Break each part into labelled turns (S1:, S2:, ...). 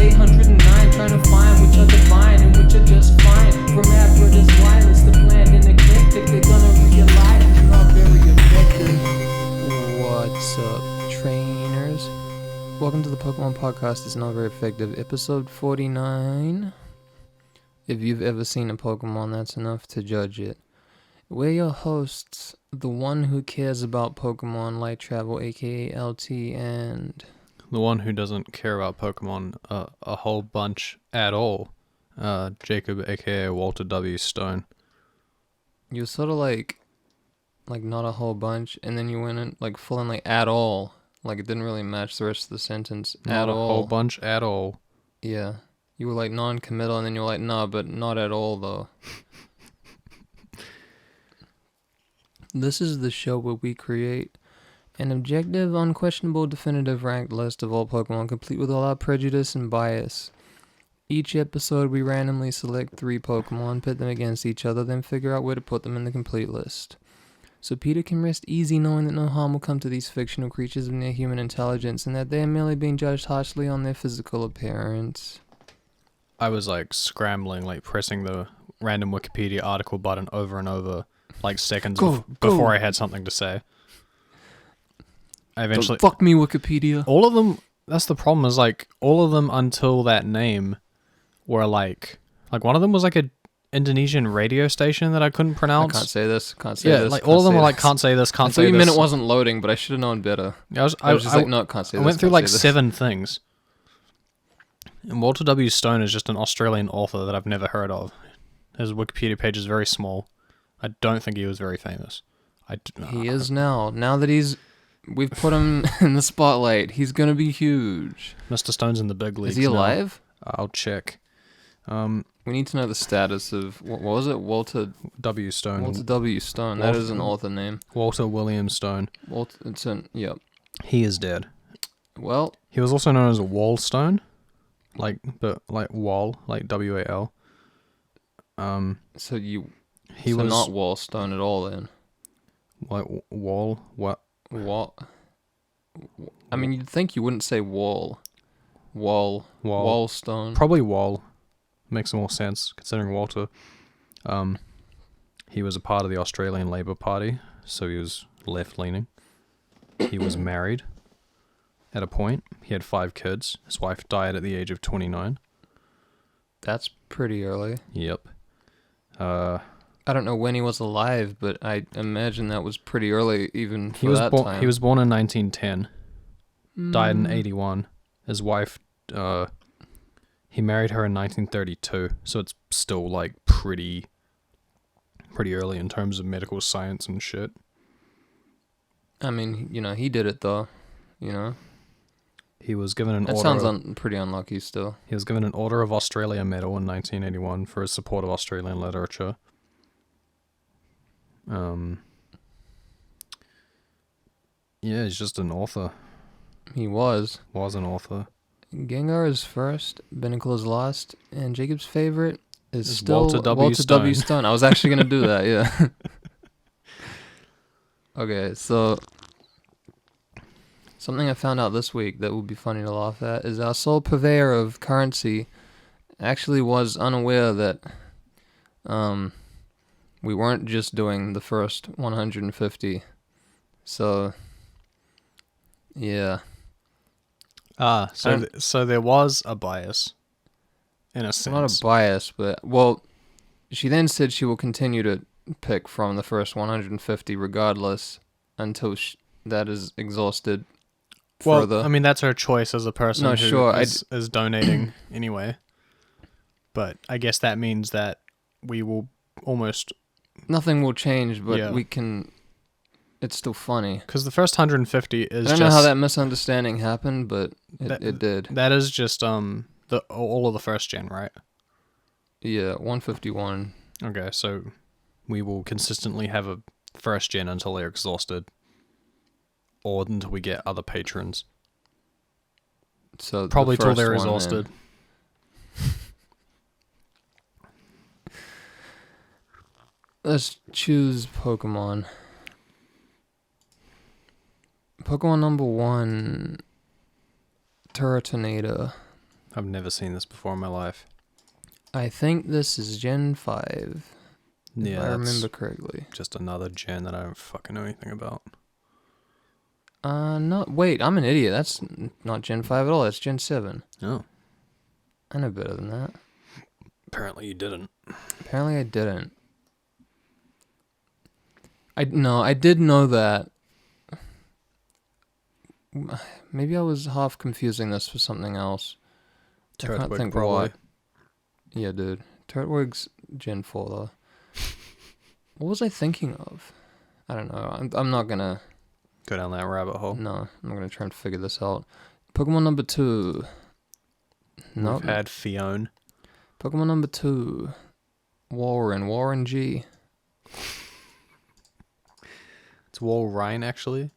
S1: 809, trying to find which are divine and which are just fine. From Aphrodite's wireless, the planned and eclectic, they're gonna realize it's not very effective. What's up, trainers? Welcome to the Pokemon Podcast. It's Not Very Effective, episode 49. If you've ever seen a Pokemon, that's enough to judge it. We're your hosts, the one who cares about Pokemon, Light Travel, aka LT, and...
S2: the one who doesn't care about Pokemon a whole bunch at all, Jacob, aka Walter W. Stone.
S1: You were sort of like not a whole bunch, and then you went in like full in like at all. Like it didn't really match the rest of the sentence.
S2: Not
S1: at
S2: a
S1: all.
S2: whole bunch at all.
S1: Yeah. You were like non-committal, and then you were like, nah, but not at all though. This is the show where we create an objective, unquestionable, definitive ranked list of all Pokemon, complete with all our prejudice and bias. Each episode, we randomly select 3 Pokemon, pit them against each other, then figure out where to put them in the complete list. So Peter can rest easy knowing that no harm will come to these fictional creatures of near human intelligence, and that they are merely being judged harshly on their physical appearance.
S2: I was like scrambling, like pressing the random Wikipedia article button over and over, like seconds before I had something to say. I eventually...
S1: Don't fuck me, Wikipedia.
S2: All of them, that's the problem, is like, all of them until that name were like one of them was like a Indonesian radio station that I couldn't pronounce.
S1: I can't say this, can't say this.
S2: Yeah, like all of them were like, can't say this, can't say this.
S1: I thought you meant it wasn't loading, but I should have known better.
S2: Yeah,
S1: I was just like, no, can't say this.
S2: I went through like 7 things. And Walter W. Stone is just an Australian author that I've never heard of. His Wikipedia page is very small. I don't think he was very famous.
S1: He is now. Now that we've put him in the spotlight, he's gonna be huge.
S2: Mr. Stone's in the big leagues.
S1: Is he alive?
S2: Now. I'll check.
S1: We need to know the status of what was it? Walter
S2: W. Stone.
S1: Walter W. Stone. That is an author name.
S2: Walter William Stone.
S1: Yep.
S2: He is dead.
S1: Well,
S2: he was also known as a Wall Stone, like Wall, like W-A-L.
S1: He was not Wall Stone at all then.
S2: Like Wall, what?
S1: Wall. I mean, you'd think you wouldn't say Wall Stone.
S2: Probably Wall. Makes more sense considering Walter. He was a part of the Australian Labor Party, so he was left-leaning. He was married at a point. He had 5 kids. His wife died at the age of 29.
S1: That's pretty early.
S2: Yep.
S1: I don't know when he was alive, but I imagine that was pretty early even for that time.
S2: He was born in 1910. Died in 81. His wife, he married her in 1932, so it's still like pretty early in terms of medical science and shit.
S1: I mean, he did it though,
S2: He was given an
S1: order. That sounds pretty unlucky still.
S2: He was given an Order of Australia medal in 1981 for his support of Australian literature. Yeah, he's just an author.
S1: He was
S2: an author.
S1: Gengar is first, Binnacle is last, and Jacob's favorite is still
S2: Walter W.
S1: Stone. I was actually gonna do that, yeah. Okay, so something I found out this week that would be funny to laugh at is our sole purveyor of currency actually was unaware that we weren't just doing the first 150. So yeah.
S2: So there was a bias in a sense.
S1: Not a bias, but she then said she will continue to pick from the first 150 regardless until that is exhausted.
S2: Well,
S1: further.
S2: I mean, that's her choice as a person is donating anyway. But I guess that means that we will almost...
S1: Nothing will change, but we can... It's still funny.
S2: Because the first 150 is just...
S1: I don't know how that misunderstanding happened, but it did.
S2: That is just all of the first gen, right?
S1: Yeah, 151.
S2: Okay, so we will consistently have a first gen until they're exhausted. Or until we get other patrons.
S1: So
S2: probably till they're exhausted.
S1: Let's choose Pokemon. Pokemon number 1, Turtonator.
S2: I've never seen this before in my life.
S1: I think this is Gen 5.
S2: Yeah,
S1: if I remember correctly.
S2: Just another gen that I don't fucking know anything about.
S1: No, wait, I'm an idiot. That's not Gen 5 at all. That's Gen 7.
S2: Oh.
S1: I know better than that.
S2: Apparently you didn't.
S1: Apparently I didn't. I did know that. Maybe I was half confusing this for something else. I can't
S2: Turtwig,
S1: think
S2: probably.
S1: what. Yeah, dude. Turtwig's Gen 4, though. What was I thinking of? I don't know. I'm not gonna...
S2: Go down that rabbit hole.
S1: No, I'm not gonna try and figure this out. Pokemon number 2. No.
S2: We've had Fione.
S1: Pokemon number 2. Walrein G.
S2: It's Walrein, actually.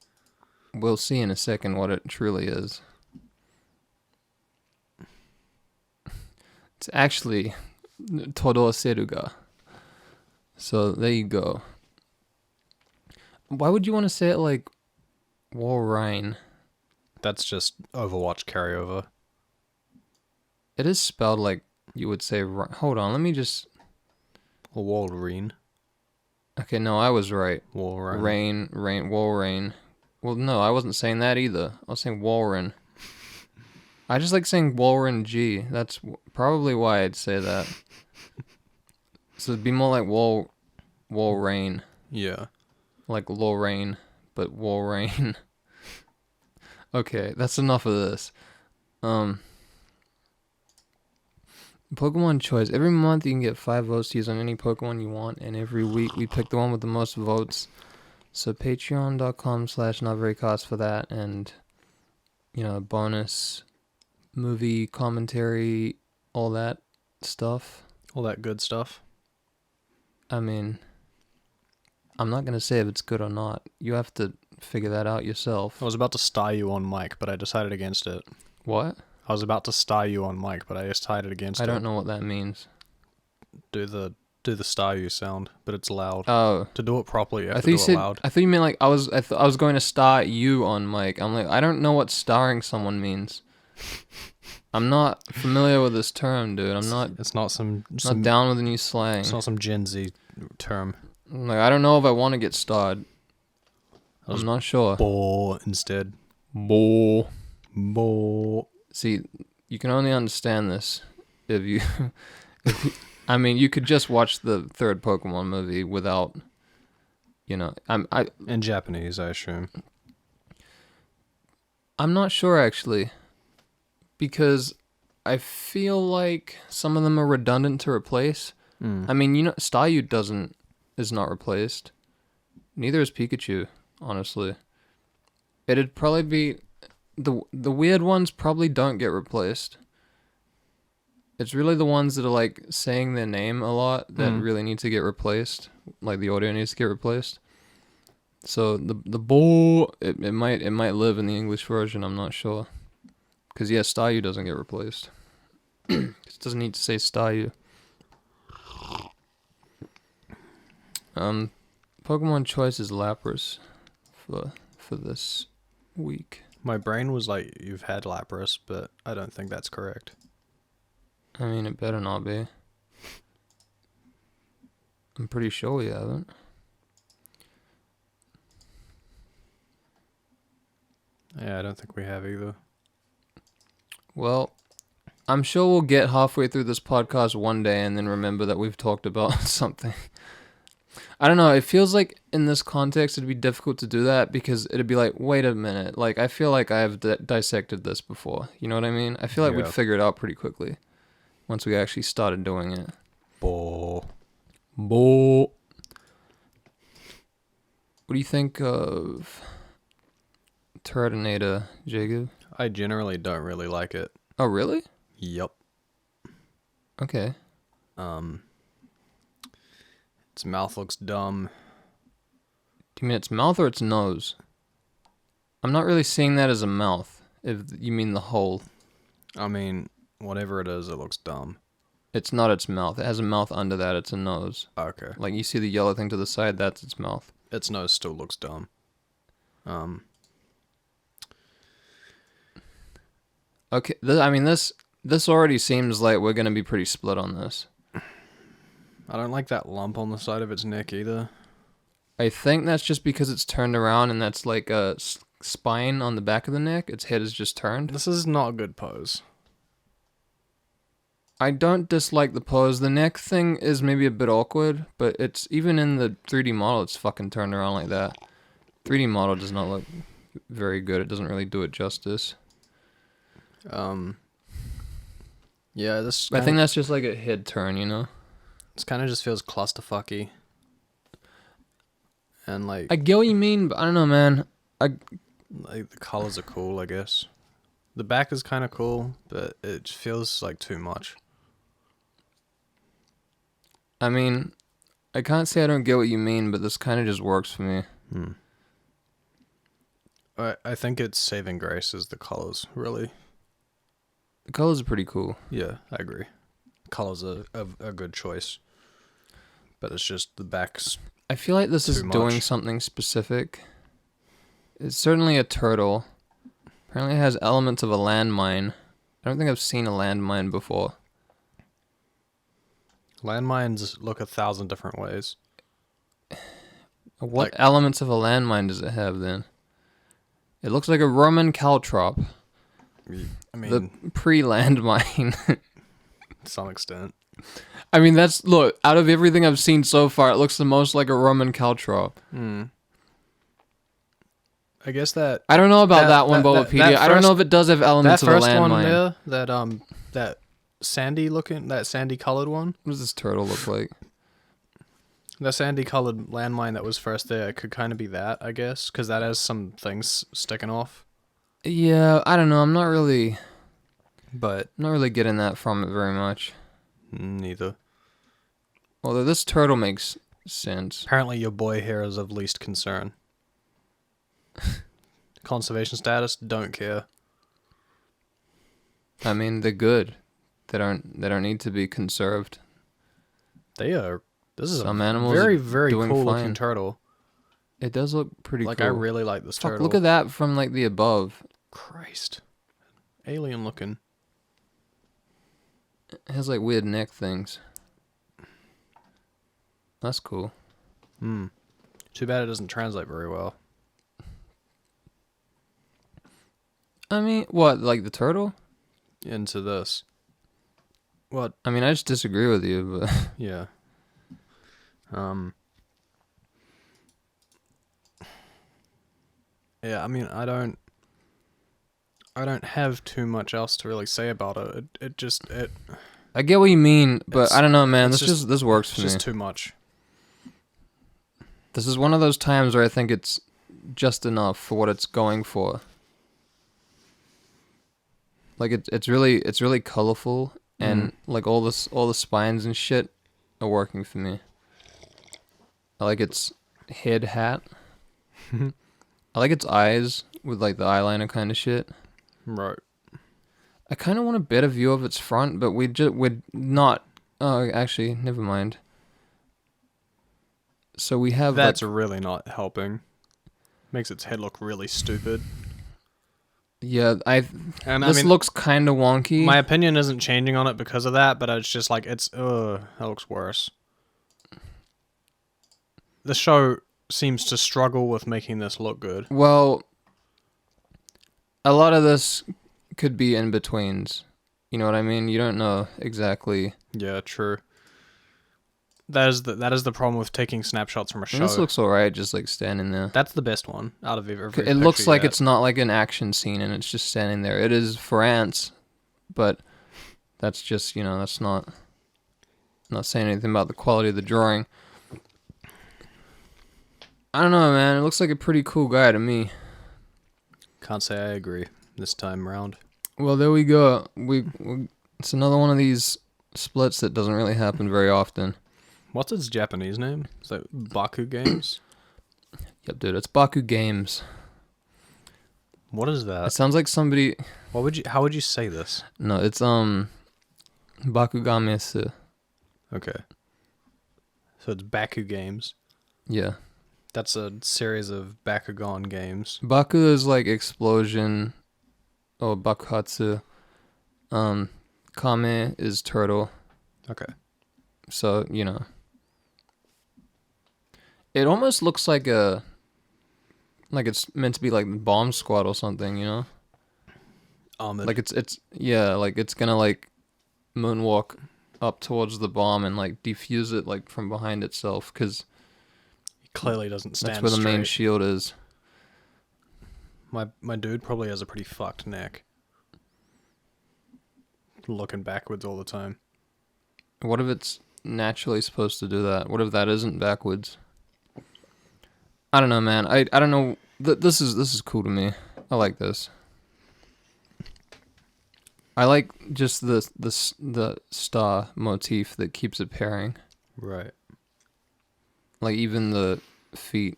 S1: We'll see in a second what it truly is. It's actually Todoseruga. So there you go. Why would you want to say it like Walrein?
S2: That's just Overwatch carryover.
S1: It is spelled like you would say... Hold on, let me just...
S2: Or Walrein.
S1: Okay, no, I was right.
S2: Walrein.
S1: Walrein. Well, no, I wasn't saying that either. I was saying Walrein. I just like saying Walrein G. That's probably why I'd say that. So it'd be more like Walrein.
S2: Yeah.
S1: Like Lorraine, but Walrein. Okay, that's enough of this. Pokemon choice. Every month you can get 5 votes to use on any Pokemon you want, and every week we pick the one with the most votes. So patreon.com/notverycost for that, and, bonus movie commentary, all that stuff.
S2: All that good stuff.
S1: I mean, I'm not going to say if it's good or not. You have to figure that out yourself.
S2: I was about to star you on mic, but I decided against it.
S1: What?
S2: I was about to star you on mic, but I decided against it.
S1: I don't know what that means.
S2: Do the star you sound, but it's loud.
S1: Oh.
S2: To do it properly, you have to do it loud.
S1: I thought you meant like I was going to star you on mic. I'm like, I don't know what starring someone means. I'm not familiar with this term, dude.
S2: It's not some
S1: not down with the new slang.
S2: It's not some Gen Z term.
S1: I'm like, I don't know if I want to get starred. I'm not sure.
S2: Bo instead.
S1: Bo.
S2: See,
S1: See, you can only understand this if you... I mean, you could just watch the third Pokemon movie without,
S2: in Japanese, I assume.
S1: I'm not sure, actually, because I feel like some of them are redundant to replace. I mean, Staryu is not replaced. Neither is Pikachu, honestly. It'd probably be... The weird ones probably don't get replaced. It's really the ones that are like saying their name a lot that really need to get replaced. Like the audio needs to get replaced. So the bull it might live in the English version. I'm not sure. Because Staryu doesn't get replaced. It doesn't need to say Staryu. Pokemon choice is Lapras for this week.
S2: My brain was like, you've had Lapras, but I don't think that's correct.
S1: I mean, it better not be. I'm pretty sure we haven't.
S2: Yeah, I don't think we have either.
S1: Well, I'm sure we'll get halfway through this podcast one day and then remember that we've talked about something. I don't know, it feels like in this context it'd be difficult to do that because it'd be like, wait a minute, like I feel like I've dissected this before, you know what I mean? I feel like we'd figure it out pretty quickly once we actually started doing it.
S2: Bo.
S1: What do you think of Turtonator, Jacob?
S2: I generally don't really like it.
S1: Oh, really?
S2: Yep.
S1: Okay.
S2: Its mouth looks dumb.
S1: Do you mean its mouth or its nose? I'm not really seeing that as a mouth, if you mean the hole.
S2: I mean, whatever it is, it looks dumb.
S1: It's not its mouth. It has a mouth under that. It's a nose.
S2: Okay.
S1: Like, you see the yellow thing to the side? That's its mouth.
S2: Its nose still looks dumb.
S1: Okay, I mean, this This already seems like we're gonna be pretty split on this.
S2: I don't like that lump on the side of its neck either.
S1: I think that's just because it's turned around and that's like a spine on the back of the neck. Its head is just turned.
S2: This is not a good pose.
S1: I don't dislike the pose. The neck thing is maybe a bit awkward, but it's even in the 3D model, it's fucking turned around like that. 3D model does not look very good. It doesn't really do it justice.
S2: Yeah, this.
S1: I think that's just like a head turn, you know?
S2: This kind of just feels clusterfucky. And like,
S1: I get what you mean, but I don't know, man.
S2: like the colors are cool, I guess. The back is kind of cool, but it feels like too much.
S1: I mean, I can't say I don't get what you mean, but this kind of just works for me.
S2: I think its saving grace is the colors, really.
S1: The colors are pretty cool.
S2: Yeah, I agree. Colors are a good choice. But it's just the back's...
S1: I feel like this is doing something specific. It's certainly a turtle. Apparently it has elements of a landmine. I don't think I've seen a landmine before.
S2: Landmines look 1,000 different ways.
S1: What elements of a landmine does it have then? It looks like a Roman caltrop.
S2: I mean,
S1: the pre-landmine.
S2: to some extent.
S1: I mean, look, out of everything I've seen so far, it looks the most like a Roman caltrop.
S2: I guess that...
S1: I don't know about that one, Bulbapedia. I don't know if it does have elements of a landmine.
S2: That first one there, that sandy colored one.
S1: What does this turtle look like?
S2: The sandy colored landmine that was first there could kind of be that, I guess, because that has some things sticking off.
S1: Yeah, I don't know. I'm not really getting that from it very much.
S2: Neither.
S1: Although this turtle makes sense.
S2: Apparently your boy here is of least concern. Conservation status, don't care.
S1: I mean, they're good. They don't need to be conserved.
S2: They are. This is
S1: some
S2: a
S1: animals
S2: very, very cool
S1: fine.
S2: looking turtle.
S1: It does look pretty cool.
S2: I really like this turtle.
S1: Look at that from like the above.
S2: Christ. Alien looking.
S1: It has like weird neck things. That's cool.
S2: Too bad it doesn't translate very well.
S1: I mean, what, like the turtle?
S2: Into this. What?
S1: I mean, I just disagree with you, but...
S2: Yeah. Yeah, I mean, I don't have too much else to really say about it. It just...
S1: I get what you mean, but I don't know, man. This works for me.
S2: It's just too much.
S1: This is one of those times where I think it's just enough for what it's going for. Like it's really colorful, and like all the spines and shit are working for me. I like its head hat. I like its eyes with like the eyeliner kind of shit.
S2: Right.
S1: I kind of want a better view of its front, but we're not. Oh, actually, never mind. So we have.
S2: That's really not helping. Makes its head look really stupid.
S1: Yeah, this looks kind of wonky.
S2: My opinion isn't changing on it because of that, but it's just like that looks worse. The show seems to struggle with making this look good.
S1: Well, a lot of this could be in betweens. You know what I mean? You don't know exactly.
S2: Yeah, true. That is the problem with taking snapshots from a show.
S1: And this looks alright, just like standing there.
S2: That's the best one out of every.
S1: It looks like it's not like an action scene and it's just standing there. It is for ants, but that's just, that's not saying anything about the quality of the drawing. I don't know, man. It looks like a pretty cool guy to me.
S2: Can't say I agree this time around.
S1: Well, there we go. It's another one of these splits that doesn't really happen very often.
S2: What's its Japanese name? Is that Baku Games?
S1: Yep, dude. It's Baku Games.
S2: What is that?
S1: It sounds like somebody...
S2: How would you say this?
S1: No, it's Bakugamesu.
S2: Okay. So it's Baku Games.
S1: Yeah.
S2: That's a series of Bakugan games.
S1: Baku is like explosion or Bakuhatsu. Kame is turtle.
S2: Okay.
S1: So, you know. It almost looks like it's meant to be like bomb squad or something, you know?
S2: Armored.
S1: Like it's gonna like moonwalk up towards the bomb and like defuse it like from behind itself, because
S2: He clearly doesn't stand
S1: that's where the main
S2: straight.
S1: shield is.
S2: My dude probably has a pretty fucked neck. Looking backwards all the time.
S1: What if it's naturally supposed to do that? What if that isn't backwards? I don't know, man. I don't know. This is cool to me. I like this. I like just the star motif that keeps it pairing.
S2: Right.
S1: Like even the feet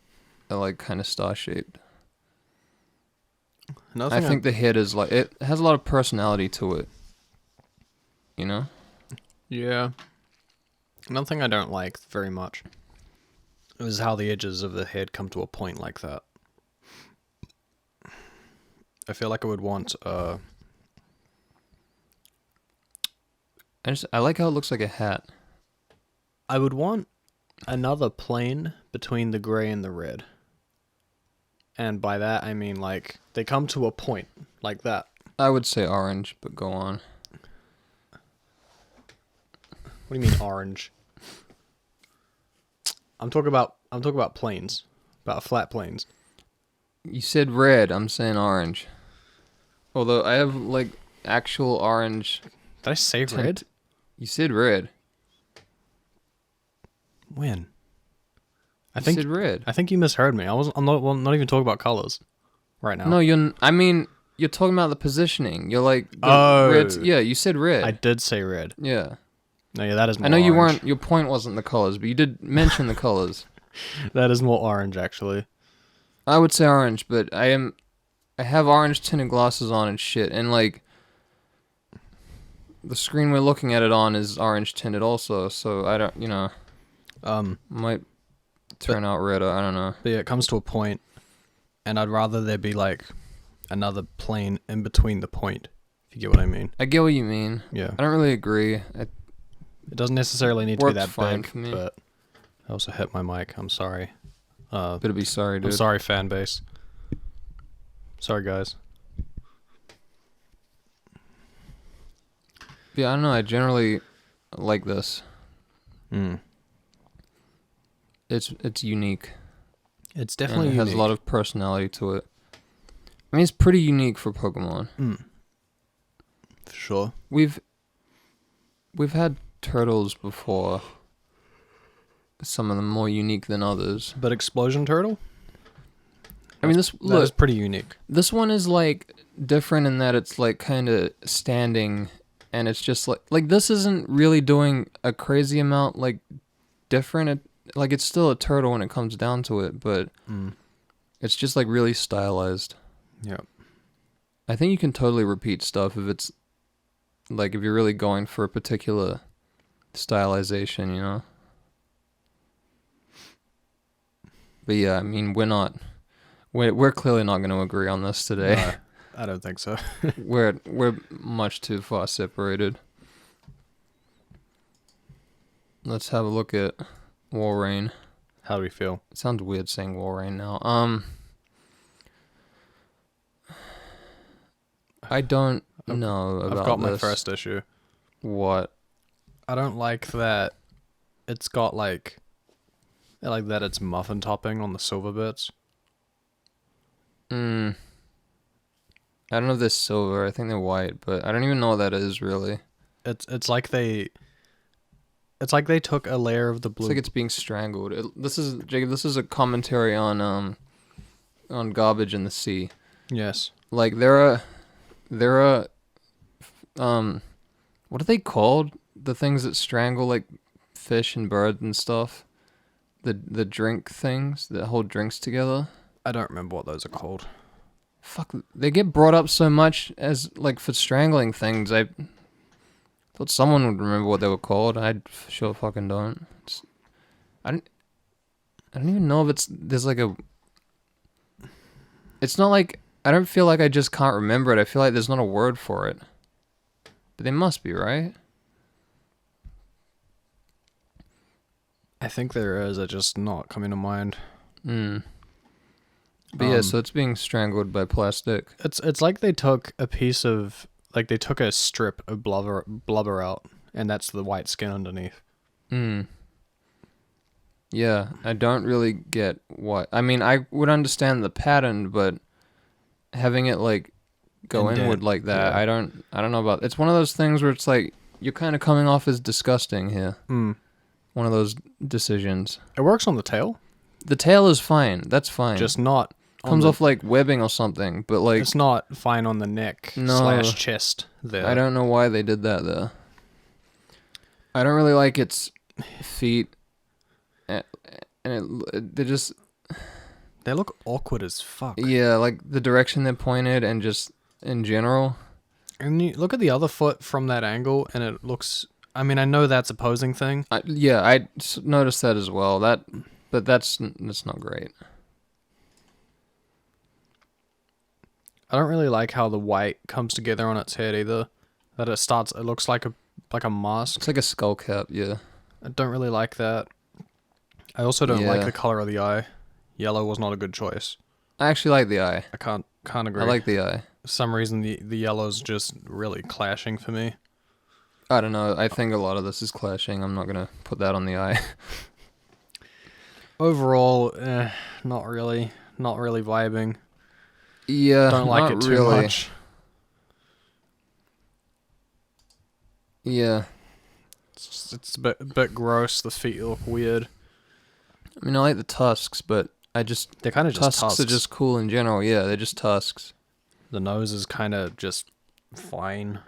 S1: are like kind of star shaped. I think the head is like, it has a lot of personality to it. You know?
S2: Yeah. Another thing I don't like very much is how the edges of the head come to a point like that. I feel like I would want
S1: I like how it looks like a hat.
S2: I would want another plane between the gray and the red. And by that I mean like they come to a point like that.
S1: I would say orange, but go on.
S2: What do you mean orange? I'm talking about planes. About flat planes.
S1: You said red, I'm saying orange. Although I have like actual orange.
S2: Did I say red?
S1: You said red.
S2: When?
S1: I said red.
S2: I think you misheard me. I'm not even talking about colors right now.
S1: No, you're talking about the positioning. You're like red. Yeah, you said red.
S2: I did say red.
S1: Yeah.
S2: No, yeah, that is more
S1: I know you
S2: orange.
S1: weren't. Your point wasn't the colors, but you did mention the colors.
S2: That is more orange, actually.
S1: I would say orange, but I have orange tinted glasses on and shit, and like the screen we're looking at it on is orange tinted also, so I don't, might turn out red. I don't know.
S2: But yeah, it comes to a point, and I'd rather there be like another plane in between the point. If you get what I mean.
S1: I get what you mean.
S2: Yeah.
S1: I don't really agree.
S2: It doesn't necessarily need to be that
S1: fine
S2: big,
S1: for me.
S2: but I also hit my mic. I'm sorry.
S1: Better be sorry, dude.
S2: I'm sorry, fan base. Sorry, guys.
S1: Yeah, I don't know. I generally like this. It's unique.
S2: It's definitely
S1: and it has a lot of personality to it. I mean, it's pretty unique for Pokemon.
S2: For sure.
S1: We've had turtles before. Some of them more unique than others.
S2: But Explosion Turtle?
S1: I mean,
S2: that is pretty unique.
S1: This one is like different in that it's like kind of standing, and it's just like this isn't really doing a crazy amount like different. Like it's still a turtle when it comes down to it, but it's just like really stylized.
S2: Yeah.
S1: I think you can totally repeat stuff if it's like if you're really going for a particular stylization, you know. But yeah, I mean, we're clearly not going to agree on this today.
S2: No, I don't think so.
S1: We're much too far separated. Let's have a look at Walrein.
S2: How do we feel?
S1: It sounds weird saying Walrein now. I don't know about this.
S2: I've got my first issue.
S1: What?
S2: I don't like that it's got like that it's muffin topping on the silver bits.
S1: I don't know if they're silver. I think they're white, but I don't even know what that is really.
S2: It's like they took a layer of the blue.
S1: It's like it's being strangled. Jacob. This is a commentary on garbage in the sea.
S2: Yes.
S1: Like there are what are they called? The things that strangle like fish and birds and stuff. The drink things that hold drinks together.
S2: I don't remember what those are called.
S1: Fuck, they get brought up so much as like for strangling things. I thought someone would remember what they were called. I sure fucking don't. I don't even know if there's like a. It's not like I don't feel like I just can't remember it. I feel like there's not a word for it.
S3: But they must be, right?
S2: I think there is. It's just not coming to mind.
S3: But yeah, so it's being strangled by plastic.
S2: It's like they took a piece of they took a strip of blubber out, and that's the white skin underneath.
S3: Yeah, I don't really get what. I mean, I would understand the pattern, but having it like go inward like that,
S2: yeah.
S3: I don't know about. It's one of those things where it's like you're kind of coming off as disgusting here. One of those decisions.
S2: It works on the tail.
S3: The tail is fine. That's fine.
S2: Just not
S3: comes off like webbing or something, but like
S2: it's not fine on the neck / chest there.
S3: I don't know why they did that though. I don't really like its feet, and
S2: they look awkward as fuck.
S3: Yeah, like the direction they're pointed and just in general.
S2: And you look at the other foot from that angle, and it looks. I mean, I know that's a posing thing.
S3: I noticed that as well. But that's not great.
S2: I don't really like how the white comes together on its head either. That it looks like a mask.
S3: It's like a skull cap, yeah.
S2: I don't really like that. I also don't like the color of the eye. Yellow was not a good choice.
S3: I actually like the eye.
S2: I can't agree.
S3: I like the eye.
S2: For some reason, the yellow's just really clashing for me.
S3: I don't know. I think a lot of this is clashing. I'm not gonna put that on the eye.
S2: Overall, not really vibing.
S3: Yeah,
S2: don't like it too much.
S3: Yeah,
S2: it's a bit gross. The feet look weird.
S3: I mean, I like the tusks, but
S2: they're kind of just tusks.
S3: Are just cool in general. Yeah, they're just tusks.
S2: The nose is kind of just fine.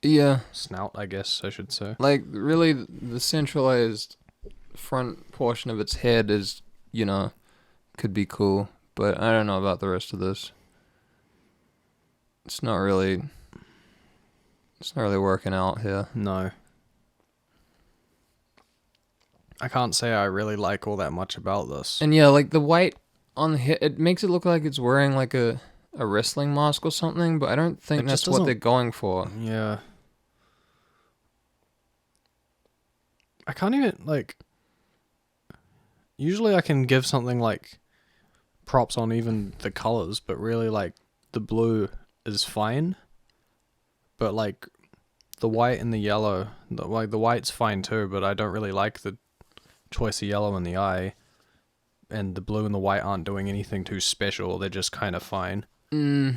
S3: Yeah.
S2: Snout, I guess I should say.
S3: Like, really, the centralized front portion of its head is, could be cool, but I don't know about the rest of this. It's not really working out here.
S2: No. I can't say I really like all that much about this.
S3: And yeah, like the white on the head, it makes it look like it's wearing like a wrestling mask or something, but I don't think that's what they're going for.
S2: Yeah. I can't even, usually I can give something, props on even the colors, but really, the blue is fine. But, the white and the yellow, the white's fine too, but I don't really like the choice of yellow in the eye. And the blue and the white aren't doing anything too special, they're just kind of fine. The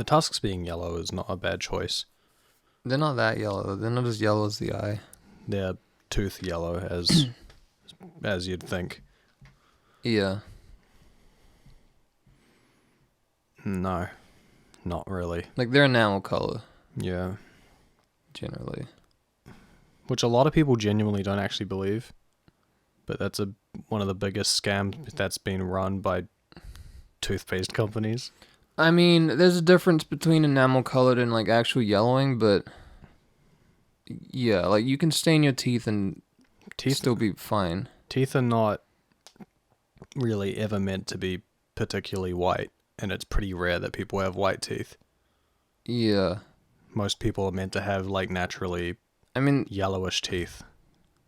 S2: tusks being yellow is not a bad choice.
S3: They're not that yellow. They're not as yellow as the eye.
S2: They're tooth yellow, as you'd think.
S3: Yeah.
S2: No, not really.
S3: They're enamel color.
S2: Yeah.
S3: Generally.
S2: Which a lot of people genuinely don't actually believe. But that's one of the biggest scams that's been run by toothpaste companies.
S3: I mean, there's a difference between enamel colored and actual yellowing, but yeah, you can stain your teeth and still be fine.
S2: Teeth are not really ever meant to be particularly white, and it's pretty rare that people have white teeth.
S3: Yeah.
S2: Most people are meant to have naturally yellowish teeth.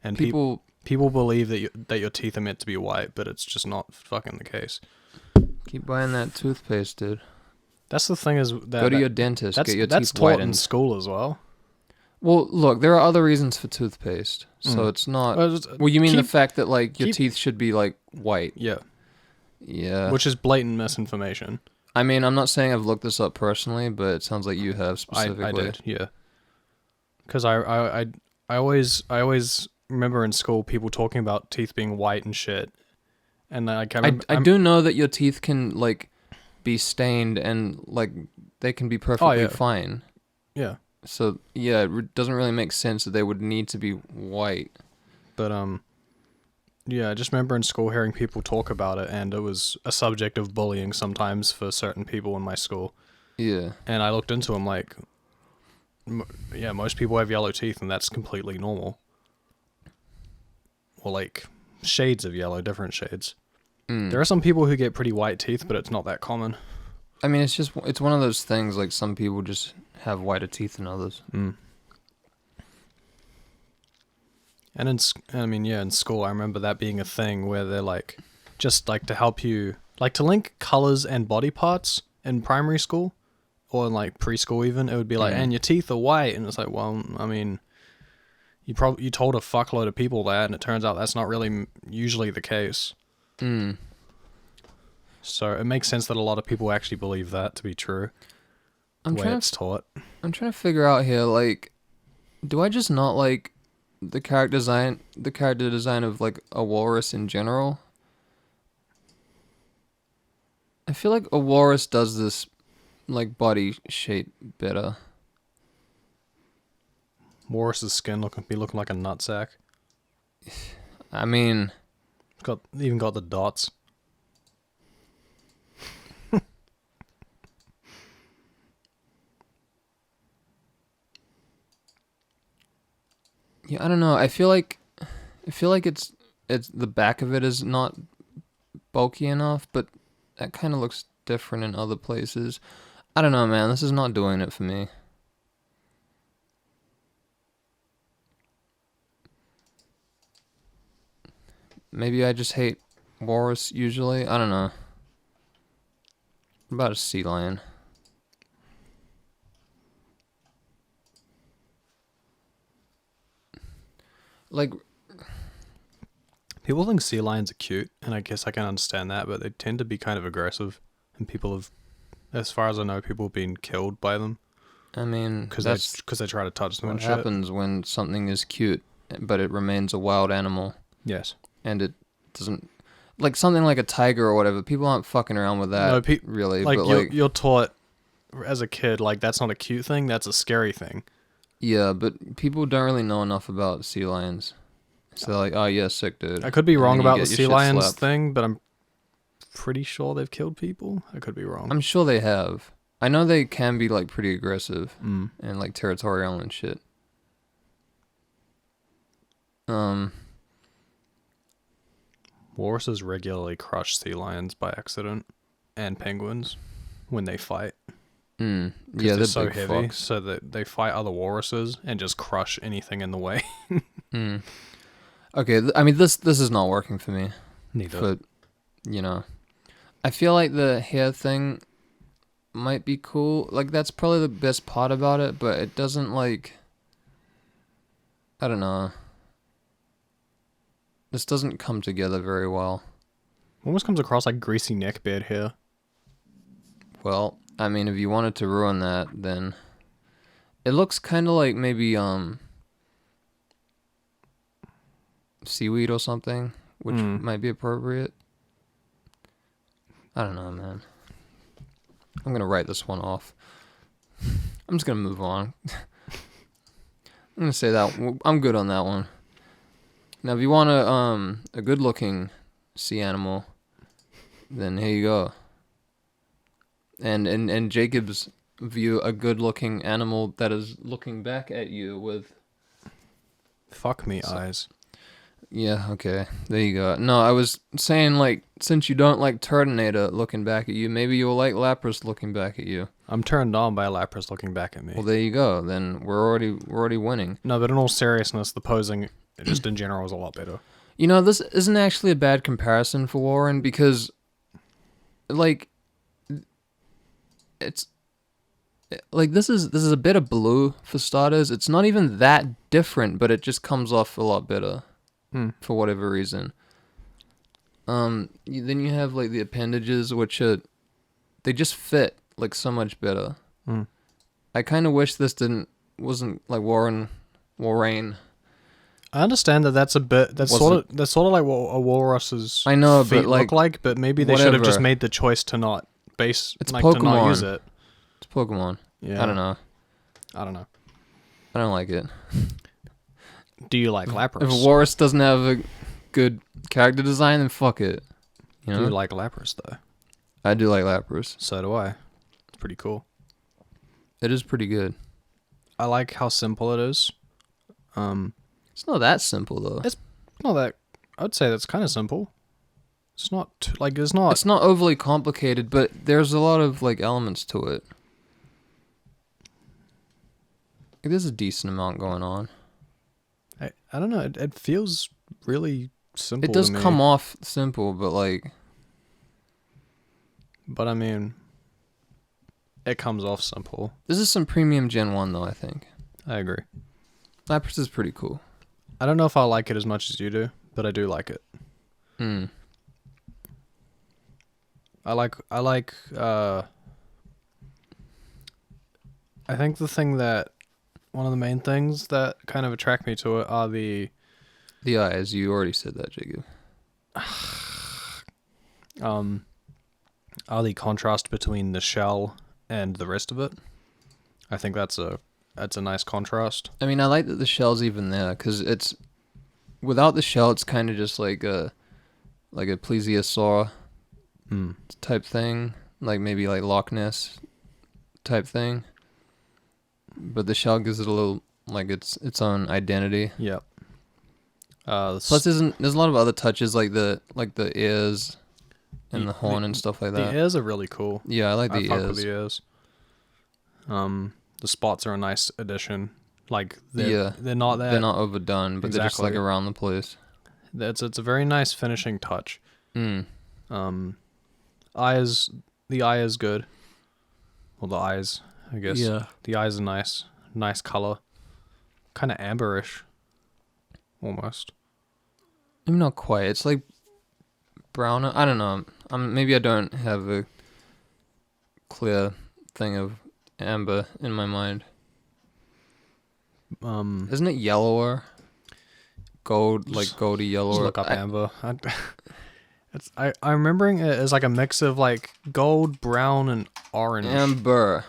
S2: And people believe that your teeth are meant to be white, but it's just not fucking the case.
S3: Keep buying that toothpaste, dude.
S2: That's the thing is that...
S3: Go to your dentist, get your teeth whitened.
S2: That's taught in school as well.
S3: Well, look, there are other reasons for toothpaste, so it's not... Well, you mean the fact that, your teeth should be, white?
S2: Yeah.
S3: Yeah.
S2: Which is blatant misinformation.
S3: I mean, I'm not saying I've looked this up personally, but it sounds like you have specifically.
S2: I did, yeah. Because I always remember in school people talking about teeth being white and shit. And I
S3: do know that your teeth can, be stained and, they can be perfectly fine.
S2: Yeah.
S3: So, yeah, it doesn't really make sense that they would need to be white.
S2: But, yeah, I just remember in school hearing people talk about it, and it was a subject of bullying sometimes for certain people in my school.
S3: Yeah.
S2: And I looked into them yeah, most people have yellow teeth, and that's completely normal. Or, shades of yellow, different shades. There are some people who get pretty white teeth, but it's not that common.
S3: I mean, it's one of those things. Like some people just have whiter teeth than others.
S2: Mm. And in school, I remember that being a thing where they're like, just like to help you, like to link colors and body parts in primary school or in like preschool even. It would be like, and your teeth are white, and it's like, well, I mean, you told a fuckload of people that, and it turns out that's not really usually the case.
S3: Mm.
S2: So it makes sense that a lot of people actually believe that to be true. The way it's taught.
S3: I'm trying to figure out here, like, do I just not like the character design of like a walrus in general? I feel like a walrus does this like body shape better.
S2: Walrus's skin be looking like a nutsack.
S3: I mean,
S2: It's even got the dots.
S3: yeah, I don't know. I feel like it's the back of it is not bulky enough, but that kind of looks different in other places. I don't know, man. This is not doing it for me. Maybe I just hate walrus usually. I don't know. What about a sea lion? Like,
S2: People think sea lions are cute, and I guess I can understand that, but they tend to be kind of aggressive, and people have, as far as I know, people have been killed by them
S3: I mean,
S2: because
S3: that's
S2: they try to touch them
S3: what
S2: and shit.
S3: happens when something is cute, but it remains a wild animal,
S2: Yes.
S3: and it doesn't. Like something like a tiger or whatever. People aren't fucking around with that.
S2: No,
S3: really.
S2: Like
S3: But
S2: you're taught as a kid, like that's not a cute thing, that's a scary thing.
S3: yeah, but people don't really know enough about sea lions. So they're like, oh yeah, sick dude.
S2: I could be
S3: And
S2: wrong
S3: then you
S2: about the
S3: get your
S2: sea
S3: shit
S2: lions
S3: slapped.
S2: thing, but I'm pretty sure they've killed people. I could be wrong.
S3: I'm sure they have. I know they can be like pretty aggressive
S2: Mm.
S3: and like territorial and shit.
S2: Walruses regularly crush sea lions by accident, and penguins when they fight.
S3: Yeah,
S2: 'Cause
S3: they're
S2: so
S3: big
S2: heavy,
S3: fucks.
S2: so that they fight other walruses and just crush anything in the way.
S3: Okay, I mean this is not working for me.
S2: Neither.
S3: But you know, I feel like the hair thing might be cool. Like that's probably the best part about it, but it doesn't like. I don't know. This doesn't come together very well.
S2: Almost comes across like greasy neckbeard hair.
S3: Well, I mean, if you wanted to ruin that, then it looks kind of like maybe seaweed or something, which might be appropriate. I don't know, man. I'm gonna write this one off. I'm just gonna move on. I'm gonna say that I'm good on that one. Now, if you want a good-looking sea animal, then here you go. And in Jacob's view, a good-looking animal that is looking back at you with.
S2: Fuck me, eyes.
S3: Yeah, okay. There you go. No, I was saying, like, since you don't like Turtonator looking back at you, maybe you'll like Lapras looking back at you.
S2: I'm turned on by Lapras looking back at me.
S3: Well, there you go. Then we're already winning.
S2: No, but in all seriousness, the posing, just in general, is a lot better.
S3: You know, this isn't actually a bad comparison for Warren because, like, it's like this is a bit of blue for starters. It's not even that different, but it just comes off a lot better for whatever reason. Then you have like the appendages, which they just fit like so much better. I kind of wish this wasn't like Walrein.
S2: I understand that that's a bit that's sort of like what a walrus's
S3: I know,
S2: feet
S3: but like
S2: look like, but maybe they should have just
S3: whatever.
S2: made the choice to not
S3: It's
S2: to not
S3: Pokemon.
S2: use it.
S3: It's Pokemon.
S2: Yeah.
S3: I don't know.
S2: I don't know.
S3: I don't like it.
S2: Do you like Lapras?
S3: If a Walrus doesn't have a good character design, then fuck it. You know?
S2: Do you like Lapras though?
S3: I do like Lapras.
S2: So do I. It's pretty cool.
S3: It is pretty good.
S2: I like how simple it is.
S3: It's not that simple though.
S2: It's not that. I'd say that's kind of simple. It's not like it's not.
S3: It's not overly complicated, but there's a lot of like elements to it. Like, there's a decent amount going on.
S2: I don't know. It feels really simple.
S3: It does
S2: to me.
S3: come off simple, but like.
S2: But I mean, it comes off simple.
S3: This is some premium Gen 1 though, I think.
S2: I agree.
S3: Lapras is pretty cool.
S2: I don't know if I like it as much as you do, but I do like it.
S3: Hmm.
S2: I think one of the main things that kind of attract me to it are the
S3: eyes. You already said that, Jacob.
S2: are the contrast between the shell and the rest of it. I think that's a nice contrast.
S3: I mean, I like that the shell's even there, because it's... Without the shell, it's kind of just like a plesiosaur type thing. Like maybe like Loch Ness type thing. But the shell gives it a little, like, its own identity.
S2: Yep.
S3: Plus, there's a lot of other touches, like the ears and the horn and stuff like that.
S2: The ears are really cool.
S3: Yeah, I like the
S2: I fuck
S3: ears.
S2: with the ears. The spots are a nice addition. Like they're not
S3: they're not overdone, but they're just like
S2: Exactly.
S3: around the place.
S2: It's a very nice finishing touch.
S3: Mm.
S2: The eye is good. Well, the eyes, I guess.
S3: Yeah.
S2: The eyes are nice color, kind of amberish, almost.
S3: Maybe not quite. It's like brown. I don't know. Maybe I don't have a clear thing of amber in my mind. Isn't it yellower? Gold, like goldy yellow.
S2: Just look up amber. I'm remembering it as like a mix of like gold, brown, and orange.
S3: Amber.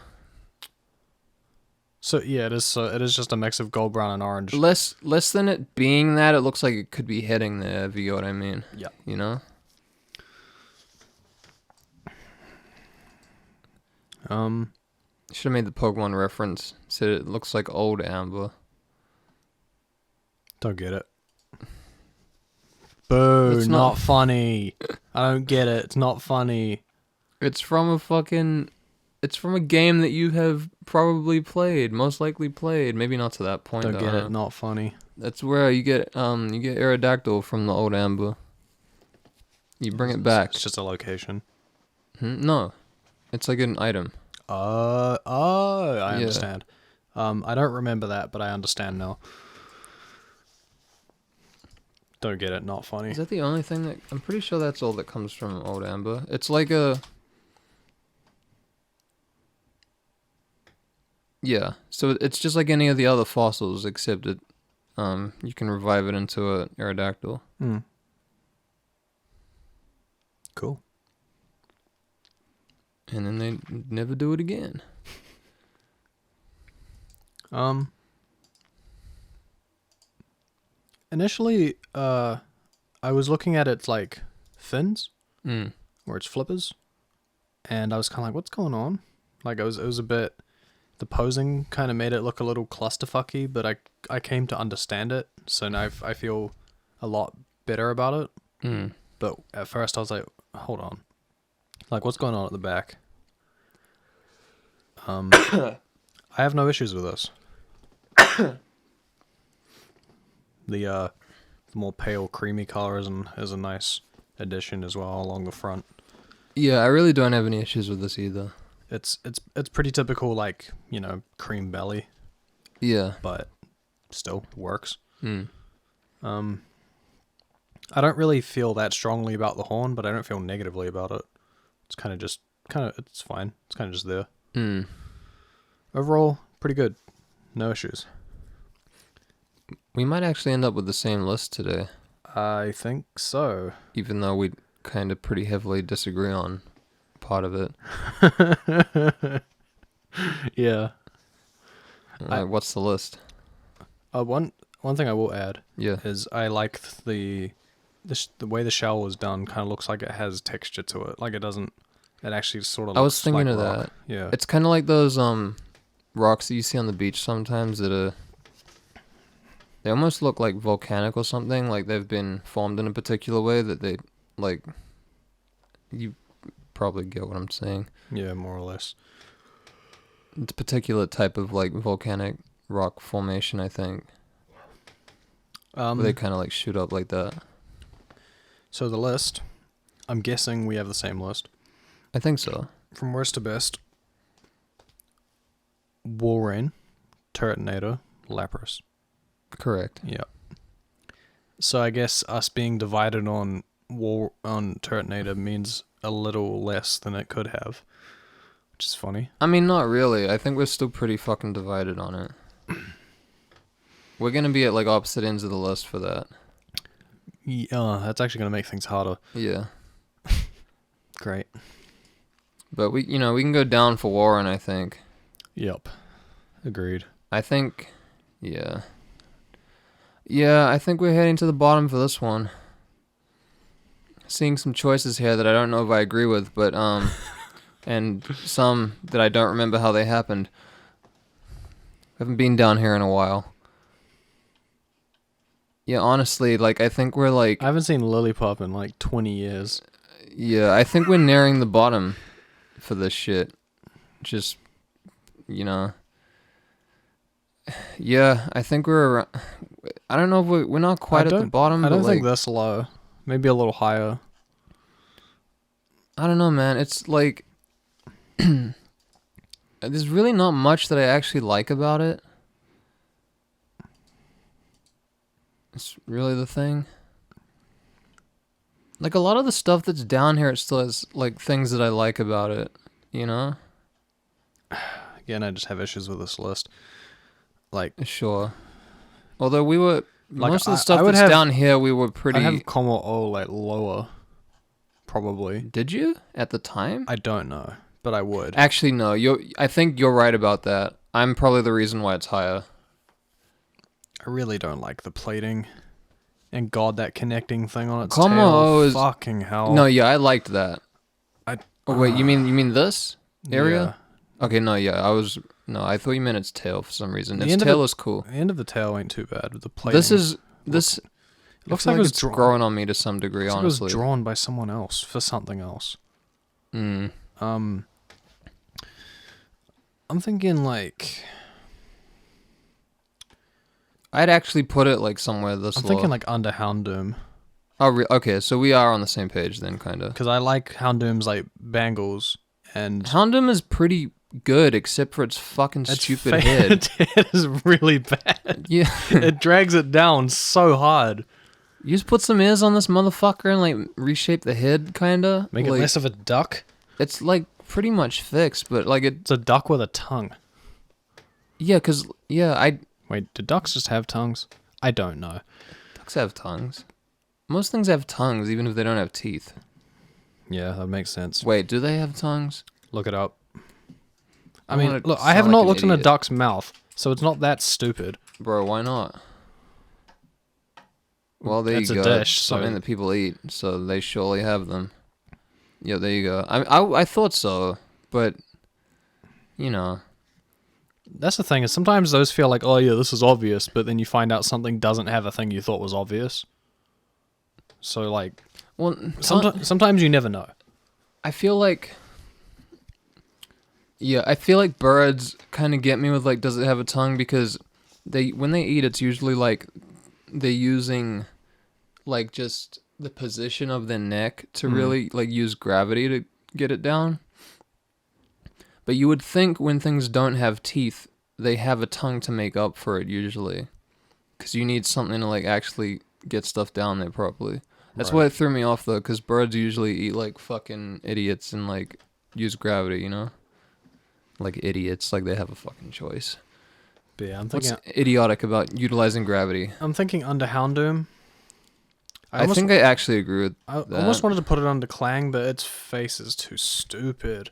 S2: So yeah, it is. So it is just a mix of gold, brown, and orange.
S3: Less than it being that. It looks like it could be heading there. If you get what I mean.
S2: Yeah.
S3: You know. Should have made the Pokemon reference. Said it looks like old amber.
S2: Don't get it. Boo!
S3: It's
S2: Not
S3: not-
S2: funny. I don't get it. It's not funny.
S3: It's from a game that you have probably played, most likely played. Maybe not to that point.
S2: Don't
S3: though,
S2: get
S3: huh?
S2: it. Not funny.
S3: That's where you get Aerodactyl from the old amber. You bring it back.
S2: It's just a location.
S3: No, it's like an item.
S2: I
S3: Yeah.
S2: understand. I don't remember that, but I understand now. Don't get it. Not funny.
S3: Is that the only thing that... I'm pretty sure that's all that comes from old amber. It's like a... Yeah, so it's just like any of the other fossils, except that you can revive it into a Aerodactyl.
S2: Cool.
S3: And then they never do it again.
S2: Initially, I was looking at its like fins or its flippers, and I was kind of like, "What's going on?" Like, it was a bit. The posing kind of made it look a little clusterfucky, but I came to understand it, so now I feel a lot better about it. But at first I was like, "Hold on, like what's going on at the back?" I have no issues with this. The more pale, creamy color is a nice addition as well along the front.
S3: Yeah, I really don't have any issues with this either.
S2: It's pretty typical, like, you know, cream belly,
S3: Yeah.
S2: but still works.
S3: Mm.
S2: I don't really feel that strongly about the horn, but I don't feel negatively about it. It's it's fine. It's kind of just there.
S3: Mm.
S2: Overall, pretty good. No issues.
S3: We might actually end up with the same list today,
S2: I think so.
S3: even though we kind of pretty heavily disagree on part of it.
S2: Yeah.
S3: What's the list?
S2: One thing I will add
S3: Yeah.
S2: is I like the way the shell was done. Kind of looks like it has texture to it. Like it doesn't. It actually sort of.
S3: I was
S2: looks
S3: thinking
S2: like
S3: of
S2: rock.
S3: that.
S2: Yeah.
S3: It's kind of like those rocks that you see on the beach sometimes that are... They almost look like volcanic or something, like they've been formed in a particular way that they, like, you probably get what I'm saying.
S2: Yeah, more or less.
S3: It's a particular type of like volcanic rock formation, I think. Where they kind of like shoot up like that.
S2: So the list, I'm guessing we have the same list.
S3: I think so.
S2: From worst to best, Walrein, Turtonator, Lapras.
S3: Correct.
S2: Yeah. So I guess us being divided on Turtonator means a little less than it could have, which is funny.
S3: I mean, not really. I think we're still pretty fucking divided on it. We're gonna be at like opposite ends of the list for that.
S2: Yeah, that's actually gonna make things harder.
S3: Yeah.
S2: Great.
S3: But we can go down for Warren, I think.
S2: Yep. Agreed.
S3: I think, yeah. Yeah, I think we're heading to the bottom for this one. Seeing some choices here that I don't know if I agree with, but, and some that I don't remember how they happened. I haven't been down here in a while. Yeah, honestly, like, I think we're like...
S2: I haven't seen Lilipop in like 20 years.
S3: Yeah, I think we're nearing the bottom for this shit. Just, Yeah, I think we're around... I don't know if we're not quite at the bottom,
S2: I don't
S3: but
S2: think
S3: like...
S2: this low. Maybe a little higher.
S3: I don't know, man. It's like... There's really not much that I actually like about it. It's really the thing. Like, a lot of the stuff that's down here, it still has, like, things that I like about it, you know?
S2: Again, I just have issues with this list. Like,
S3: Sure. Although we were...
S2: Like,
S3: most of the
S2: I
S3: stuff
S2: would
S3: that's
S2: have-
S3: down here, we were pretty...
S2: I have Como O like lower. Probably.
S3: Did you? At the time?
S2: I don't know, but I would.
S3: Actually, no. I think you're right about that. I'm probably the reason why it's higher.
S2: I really don't like the plating. And God, that connecting thing on its
S3: Como
S2: tail.
S3: is-
S2: Fucking hell.
S3: No, yeah, I liked that.
S2: I-
S3: Oh, wait, you mean this area?
S2: Yeah.
S3: Okay, no, yeah, I thought you meant its tail for some reason.
S2: The
S3: Its
S2: end of
S3: tail
S2: the-
S3: is cool.
S2: The end of the tail ain't too bad. The plating.
S3: This
S2: It looks
S3: I
S2: like
S3: feel
S2: it was
S3: it's growing on me to some degree,
S2: It
S3: honestly.
S2: was drawn by someone else for something else.
S3: Mm.
S2: I'm thinking like
S3: I'd actually put it like somewhere this
S2: I'm
S3: low.
S2: thinking like under Houndoom,
S3: Oh, okay, so we are on the same page then, kind of.
S2: because I like Houndoom's like bangles and
S3: Houndoom is pretty good, except for its fucking
S2: its
S3: stupid head.
S2: Its head is really bad.
S3: Yeah.
S2: It drags it down so hard.
S3: You just put some ears on this motherfucker and like reshape the head, kinda.
S2: Make it
S3: like,
S2: less of a duck.
S3: It's like pretty much fixed, but like
S2: It's a duck with a tongue.
S3: yeah,
S2: Wait, do ducks just have tongues? I don't know.
S3: ducks have tongues. Most things have tongues, even if they don't have teeth.
S2: Yeah, that makes sense.
S3: Wait, do they have tongues?
S2: Look it up. I
S3: I
S2: mean,
S3: wanna
S2: look, I have
S3: sound
S2: not
S3: like an
S2: looked in a
S3: idiot.
S2: duck's mouth, so it's not that stupid.
S3: Bro, why not? Well, there
S2: That's
S3: you
S2: a
S3: go.
S2: dish, so-
S3: Something that people eat, so they surely have them. Yeah, there you go. I thought so, but you know,
S2: That's the thing, is sometimes those feel like, oh yeah, this is obvious, but then you find out something doesn't have a thing you thought was obvious. So like,
S3: well,
S2: sometimes you never know.
S3: I feel like, yeah, I feel like birds kind of get me with like, does it have a tongue? Because when they eat, it's usually like they're using like just the position of their neck to really like use gravity to get it down. But you would think when things don't have teeth, they have a tongue to make up for it usually, because you need something to like actually get stuff down there properly. That's
S2: Right.
S3: why it threw me off though, because birds usually eat like fucking idiots and like use gravity, you know? Like idiots, like they have a fucking choice.
S2: But yeah,
S3: What's idiotic about utilizing gravity?
S2: I'm thinking under Houndoom.
S3: I think I actually agree with
S2: I
S3: that.
S2: almost wanted to put it under Clang, but its face is too stupid.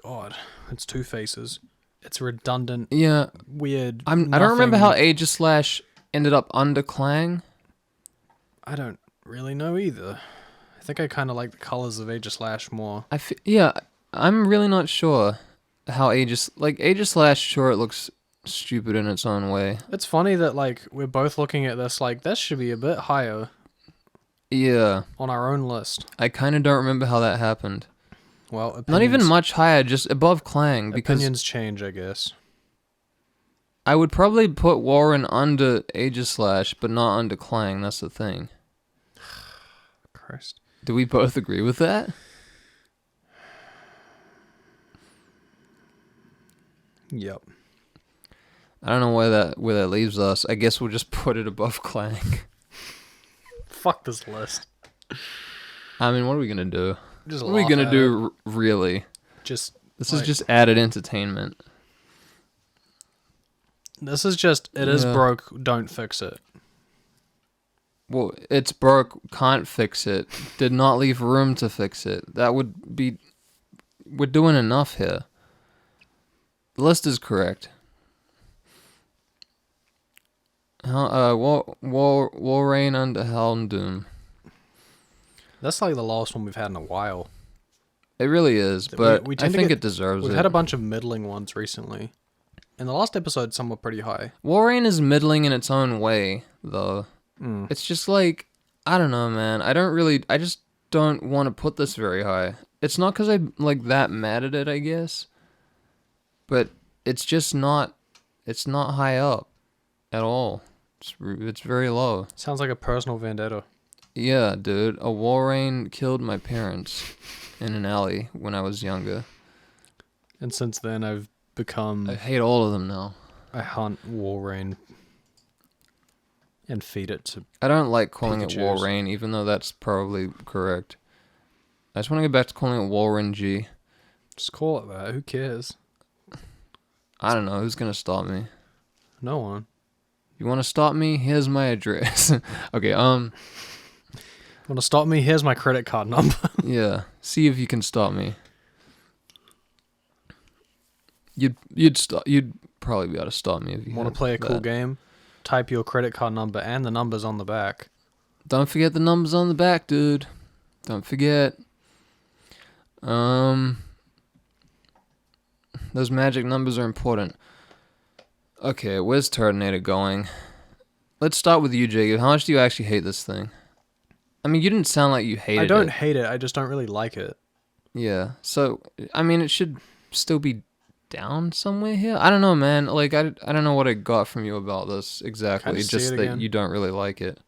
S2: God, it's two faces. It's redundant,
S3: Yeah,
S2: weird.
S3: I don't remember how
S2: nothing-
S3: Aegislash ended up under Clang.
S2: I don't really know either. I think I kind of like the colors of Aegislash more.
S3: Yeah, I'm really not sure how Aegislash, sure, it looks stupid in its own way.
S2: It's funny that like we're both looking at this like this should be a bit higher.
S3: Yeah.
S2: on our own list.
S3: I kind of don't remember how that happened.
S2: Well, opinions,
S3: Not even much higher, just above Clang. Because
S2: opinions change, I guess.
S3: I would probably put Warren under Aegislash, but not under Clang. That's the thing.
S2: Christ.
S3: Do we both agree with that?
S2: Yep.
S3: I don't know where that leaves us. I guess we'll just put it above Clang.
S2: Fuck this list.
S3: I mean, what are we gonna do?
S2: Just
S3: What are we
S2: laugh
S3: gonna
S2: at
S3: do,
S2: it.
S3: really?
S2: Just
S3: This
S2: like,
S3: is just added entertainment.
S2: This is just. It is
S3: Yeah.
S2: broke. Don't fix it.
S3: Well, it's broke, can't fix it, did not leave room to fix it. That would be... We're doing enough here. The list is correct. Walrein under Houndoom.
S2: That's like the last one we've had in a while.
S3: It really is, but
S2: we
S3: I
S2: tend to
S3: think
S2: get-
S3: it deserves
S2: We've
S3: it.
S2: had a bunch of middling ones recently. In the last episode, some were pretty high.
S3: Walrein is middling in its own way, though. It's just like, I don't know, man. I just don't want to put this very high. It's not because I'm like that mad at it, I guess. But it's just not, it's not high up at all. It's very low.
S2: Sounds like a personal vendetta.
S3: Yeah, dude. A Walrein killed my parents in an alley when I was younger.
S2: And since then, I've become...
S3: I hate all of them now.
S2: I hunt Walrein and feed it to...
S3: I don't like calling it
S2: Pikachus.
S3: Walrein, even though that's probably correct. I just want to get back to calling it Walrein G.
S2: Just call it that. Who cares?
S3: I don't know. Who's going to stop me?
S2: No one.
S3: You want to stop me? Here's my address. Okay,
S2: Want to stop me? Here's my credit card number.
S3: yeah. See if you can stop me. You'd probably be able to stop me if you
S2: Want to
S3: had
S2: play a cool
S3: that.
S2: game? Type your credit card number and the numbers on the back.
S3: Don't forget the numbers on the back, dude. Don't forget. Those magic numbers are important. Okay, where's Turtonator going? Let's start with you, Jacob. How much do you actually hate this thing? I mean, you didn't sound like you hated it.
S2: I don't hate it. I just don't really like it.
S3: Yeah. So, I mean, it should still be down somewhere here. I don't know, man. Like, I don't know what I got from you about this exactly.
S2: Can I see
S3: Just
S2: it
S3: that
S2: again?
S3: you don't really like it.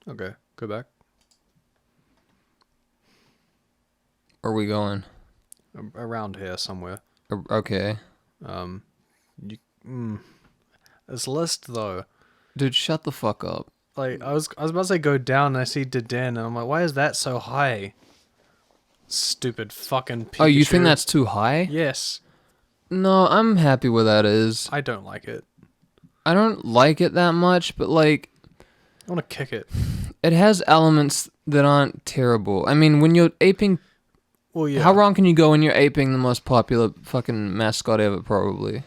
S2: Okay, go back.
S3: Where are we going?
S2: Around here somewhere.
S3: Okay.
S2: You, this list though,
S3: Dude, shut the fuck up.
S2: like I was about to say go down and I see Deden and I'm like, why is that so high? Stupid fucking Pikachu.
S3: Oh, you think that's too high?
S2: Yes.
S3: No, I'm happy where that is.
S2: I don't like it.
S3: I don't like it that much, but like,
S2: I want to kick it.
S3: it has elements that aren't terrible. I mean, when you're aping,
S2: Well, yeah.
S3: how wrong can you go when you're aping the most popular fucking mascot ever, probably?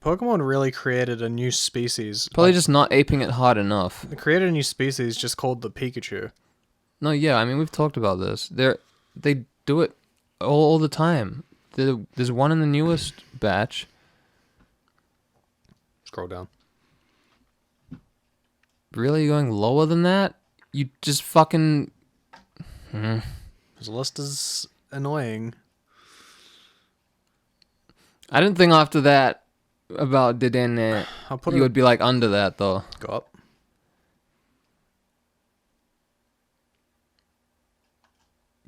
S2: Pokemon really created a new species.
S3: Probably just not aping it hard enough.
S2: They created a new species just called the Pikachu.
S3: No, yeah, I mean, we've talked about this. They do it all the time. There's one in the newest batch.
S2: Scroll down.
S3: Really, going lower than that? You just fucking...
S2: This list is annoying.
S3: I didn't think after that about Deden
S2: I'll put
S3: you
S2: it.
S3: would be like under that, though.
S2: Go up.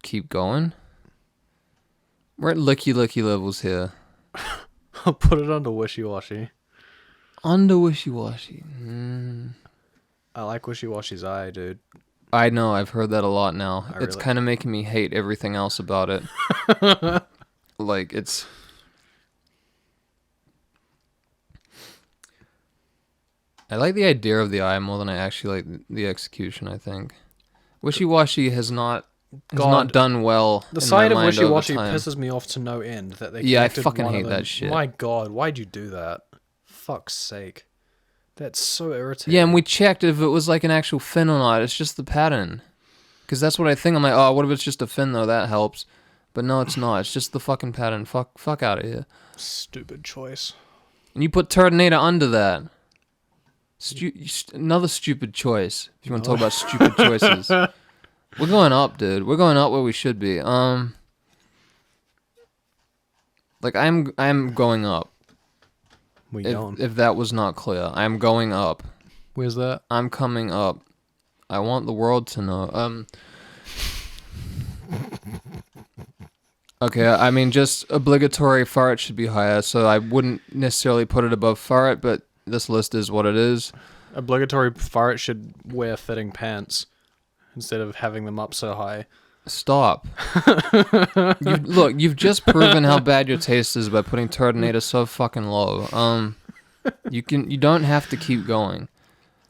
S3: Keep going. We're at licky levels here.
S2: I'll put it under Wishy Washy.
S3: Under Wishy-Washy.
S2: I like Wishy Washy's eye, dude.
S3: I know, I've heard that a lot now.
S2: I
S3: It's
S2: really-
S3: kind of making me hate everything else about it. Like, it's... I like the idea of the eye more than I actually like the execution, I think. Wishy-Washy has not
S2: God.
S3: done well
S2: The
S3: in my
S2: sight of
S3: mind
S2: Wishy
S3: over
S2: Washy
S3: time.
S2: pisses me off to no end. That they
S3: Yeah, I
S2: connected
S3: fucking
S2: one of
S3: hate that
S2: them.
S3: shit.
S2: My God, why'd you do that? Fuck's sake. That's so irritating.
S3: Yeah, and we checked if it was like an actual fin or not. It's just the pattern. Because that's what I think. I'm like, oh, what if it's just a fin though? That helps. But no, it's not. It's just the fucking pattern. Fuck out of here.
S2: Stupid choice.
S3: And you put Turtonator under that. Another stupid choice. If you want to talk about stupid choices. We're going up, dude. We're going up where we should be. Like I'm going up.
S2: We going?
S3: If that was not clear, I'm going up.
S2: Where's that?
S3: I'm coming up. I want the world to know. Okay, I mean, just obligatory fart should be higher, so I wouldn't necessarily put it above fart, but this list is what it is.
S2: Obligatory fart should wear fitting pants instead of having them up so high.
S3: Stop. You've just proven how bad your taste is by putting Turtonator so fucking low. You don't have to keep going.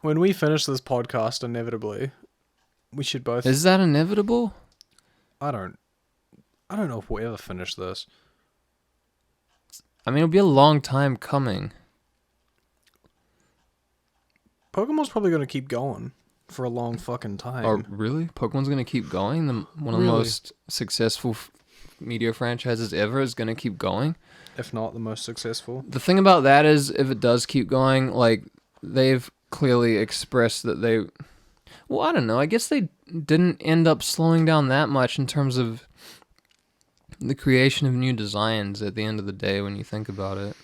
S2: When we finish this podcast, inevitably, we should both...
S3: Is that inevitable?
S2: I don't know if we'll ever finish this.
S3: I mean, it'll be a long time coming.
S2: Pokemon's probably going to keep going for a long fucking time.
S3: Oh, really? Pokemon's going to keep going? One of the most successful media franchises ever is going to keep going?
S2: If not the most successful.
S3: The thing about that is, if it does keep going, like, they've clearly expressed that they... Well, I don't know. I guess they didn't end up slowing down that much in terms of the creation of new designs at the end of the day when you think about it.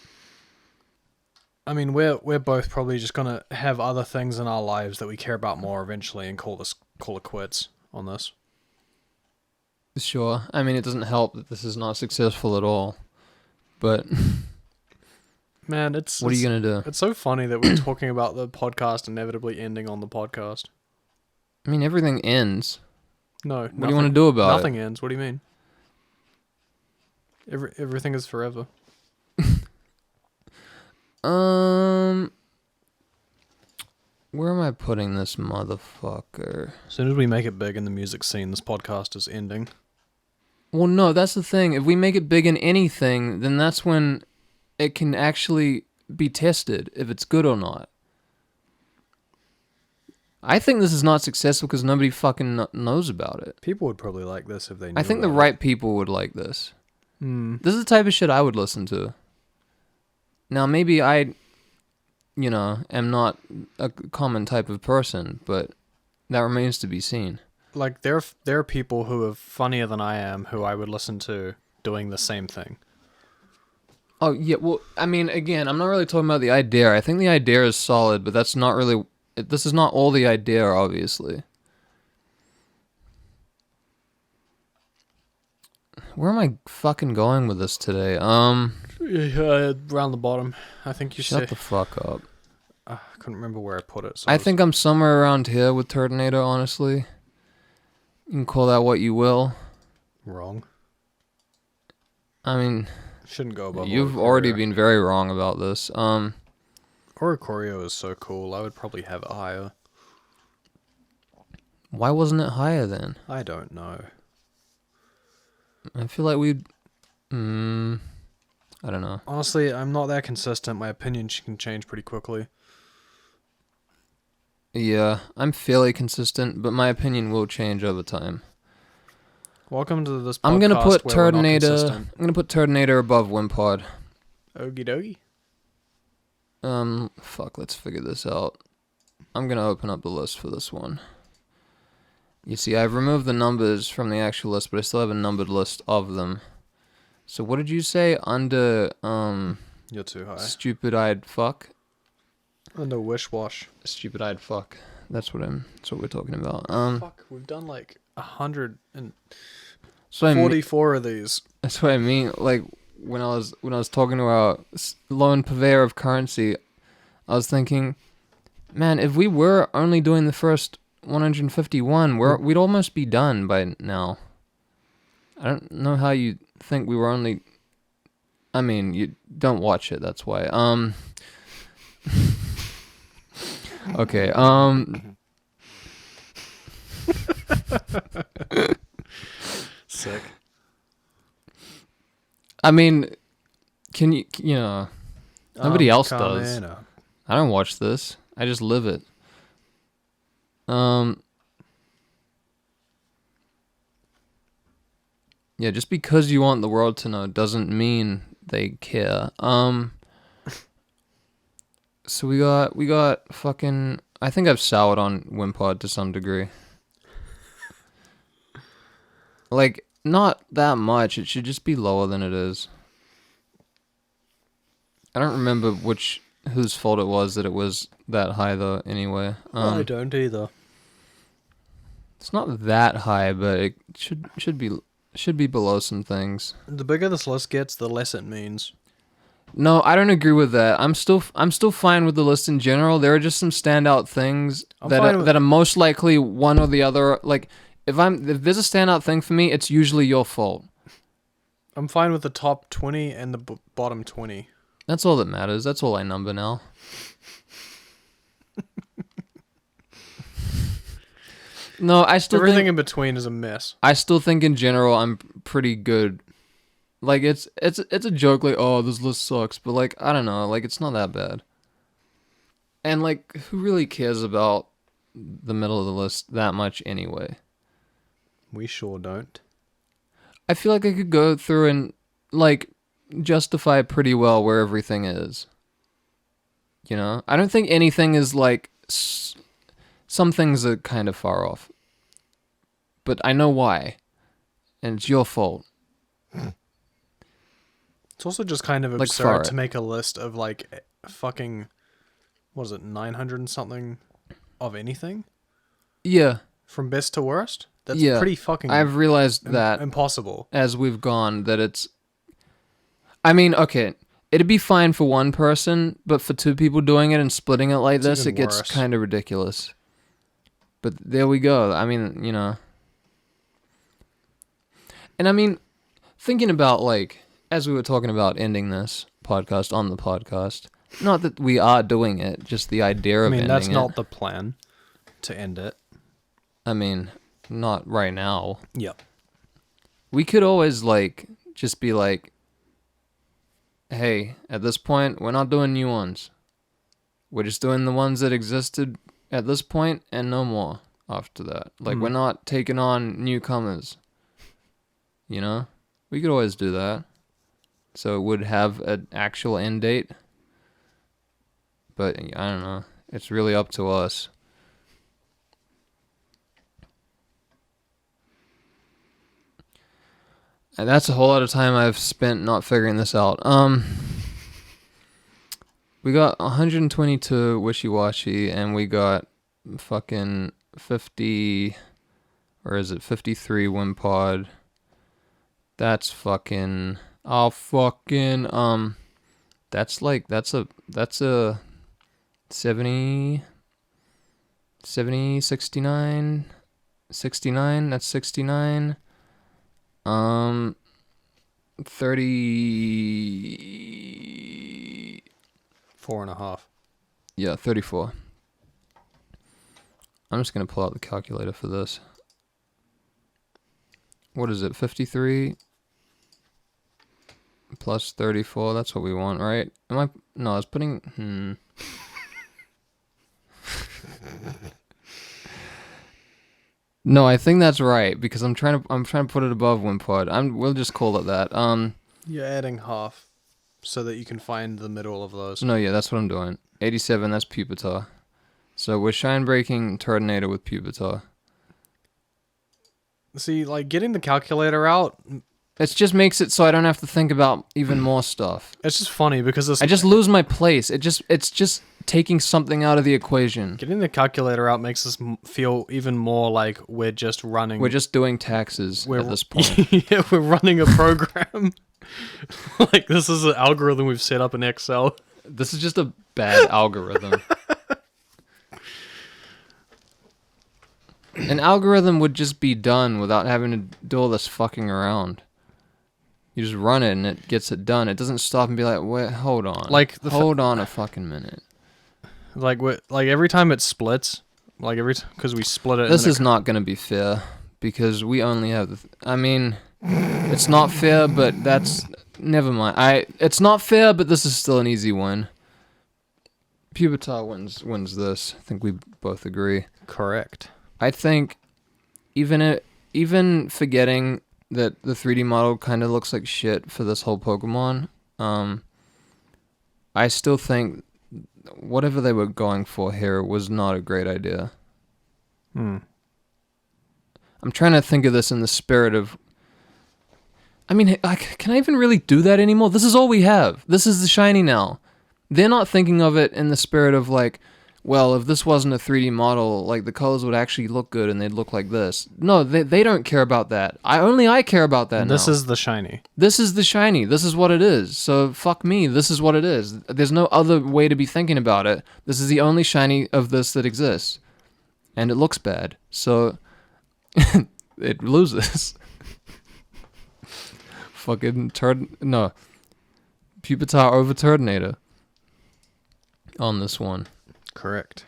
S2: I mean, we're both probably just gonna have other things in our lives that we care about more eventually and call it quits on this.
S3: Sure. I mean, it doesn't help that this is not successful at all. But
S2: man,
S3: what are you gonna do?
S2: It's so funny that we're talking about the podcast inevitably ending on the podcast.
S3: I mean, everything ends.
S2: No.
S3: What do you want to do about it?
S2: Nothing ends. What do you mean? Everything is forever.
S3: Where am I putting this motherfucker?
S2: As soon as we make it big in the music scene, this podcast is ending.
S3: Well, no, that's the thing. If we make it big in anything, then that's when it can actually be tested if it's good or not. I think this is not successful because nobody fucking knows about it.
S2: People would probably like this if they knew
S3: I think the
S2: about
S3: right people would like this. This is the type of shit I would listen to. Now, maybe I, am not a common type of person, but that remains to be seen.
S2: Like, there are people who are funnier than I am who I would listen to doing the same thing.
S3: Oh, yeah, well, I mean, again, I'm not really talking about the idea. I think the idea is solid, but that's not really... This is not all the idea, obviously. Where am I fucking going with this today?
S2: Around the bottom. I think you
S3: Shut the fuck up.
S2: I couldn't remember where I put it. So
S3: I think I'm somewhere around here with Turtonator, honestly. You can call that what you will.
S2: Wrong.
S3: I mean...
S2: Shouldn't go above.
S3: You've already been very wrong about this.
S2: Oricorio is so cool. I would probably have it higher.
S3: Why wasn't it higher then?
S2: I don't know.
S3: I feel like we'd... I don't know.
S2: Honestly, I'm not that consistent. My opinion can change pretty quickly.
S3: Yeah, I'm fairly consistent, but my opinion will change over time.
S2: Welcome to this podcast.
S3: I'm gonna put
S2: where we're not
S3: Turtonator.
S2: consistent.
S3: I'm gonna put Turtonator above Wimpod.
S2: Okie dokie.
S3: Fuck. Let's figure this out. I'm gonna open up the list for this one. You see, I've removed the numbers from the actual list, but I still have a numbered list of them. So what did you say under
S2: You're too high.
S3: Stupid-eyed fuck?
S2: Under wish wash.
S3: Stupid-eyed fuck. That's what we're talking about.
S2: Fuck, we've done like 144
S3: so
S2: of these.
S3: That's what I mean. Like when I was talking to our lone purveyor of currency, I was thinking, man, if we were only doing the first 151, we'd almost be done by now. I don't know how you think we were only... I mean, you don't watch it, that's why. Okay,
S2: Sick.
S3: I mean, can you know... Nobody else does. I don't watch this. I just live it. Yeah, just because you want the world to know doesn't mean they care. So we got fucking. I think I've soured on Wimpod to some degree. Like, not that much. It should just be lower than it is. I don't remember whose fault it was that it was that high though. Anyway,
S2: I don't either.
S3: it's not that high, but it should be below some things.
S2: The bigger this list gets, the less it means.
S3: No, I don't agree with that. I'm still fine with the list in general. There are just some standout things that are most likely one or the other. Like if there's a standout thing for me, it's usually your fault.
S2: I'm fine with the top 20 and the bottom 20.
S3: That's all that matters. That's all I number now. No, I still
S2: everything
S3: think
S2: in between is a mess.
S3: I still think in general I'm pretty good. Like it's a joke like, oh, this list sucks, but like I don't know, like it's not that bad. And like who really cares about the middle of the list that much anyway?
S2: We sure don't.
S3: I feel like I could go through and like justify pretty well where everything is. You know? I don't think anything is like some things are kind of far off. But I know why. And it's your fault.
S2: It's also just kind of
S3: Like
S2: absurd to make a list of like fucking, what is it, 900 and something of anything?
S3: Yeah.
S2: From best to worst? That's
S3: Yeah.
S2: pretty fucking
S3: I've realized that
S2: impossible.
S3: as we've gone that it's... I mean, okay, it'd be fine for one person, but for two people doing it and splitting it like this, it gets kind of ridiculous. But there we go. I mean, you know. And I mean, thinking about like, as we were talking about ending this podcast on the podcast, not that we are doing it, just the idea of ending it.
S2: I mean, that's not the plan to end it.
S3: I mean, not right now.
S2: Yep.
S3: We could always like, just be like, hey, at this point, we're not doing new ones. We're just doing the ones that existed at this point and no more after that. Like, we're not taking on newcomers. You know? We could always do that. So it would have an actual end date. But, I don't know. It's really up to us. And that's a whole lot of time I've spent not figuring this out. We got 122 wishy-washy, and we got fucking 50, or is it 53 Wimpod. That's fucking, that's a 70, 69, that's 69. 30...
S2: 4.5.
S3: Yeah, 34. I'm just going to pull out the calculator for this. What is it, 53 plus 34? That's what we want, right? No, I was putting... No, I think that's right because I'm trying to put it above Wimpod. We'll just call it that.
S2: You're adding half so that you can find the middle of those.
S3: No, yeah, that's what I'm doing. 87, that's Pupitar. So we're shine breaking Turtonator with Pupitar.
S2: See, like getting the calculator out,
S3: it just makes it so I don't have to think about even more stuff.
S2: it's just funny because
S3: I just lose my place. It's just taking something out of the equation.
S2: getting the calculator out makes us feel even more like we're just running.
S3: We're just doing taxes at this point.
S2: Yeah, we're running a program. Like this is an algorithm we've set up in Excel.
S3: This is just a bad algorithm. An algorithm would just be done without having to do all this fucking around. You just run it and it gets it done. It doesn't stop and be like, wait, hold on.
S2: Like
S3: hold on a fucking minute.
S2: Like every time it splits, like because we split it.
S3: This is not going to be fair because we only have I mean, it's not fair, but that's never mind. It's not fair, but this is still an easy win. Pupitar wins this. I think we both agree.
S2: Correct.
S3: I think even forgetting that the 3D model kind of looks like shit for this whole Pokemon, I still think whatever they were going for here was not a great idea.
S2: Hmm.
S3: I'm trying to think of this in the spirit of... I mean, can I even really do that anymore? This is all we have. This is the shiny now. They're not thinking of it in the spirit of like, well, if this wasn't a 3D model, like the colors would actually look good and they'd look like this. No, they don't care about that. I care about that
S2: This
S3: now.
S2: is the shiny.
S3: This is the shiny. This is what it is. So fuck me. This is what it is. There's no other way to be thinking about it. This is the only shiny of this that exists. And it looks bad. So it loses. Fucking Pupitar over Turtonator on this one.
S2: Correct.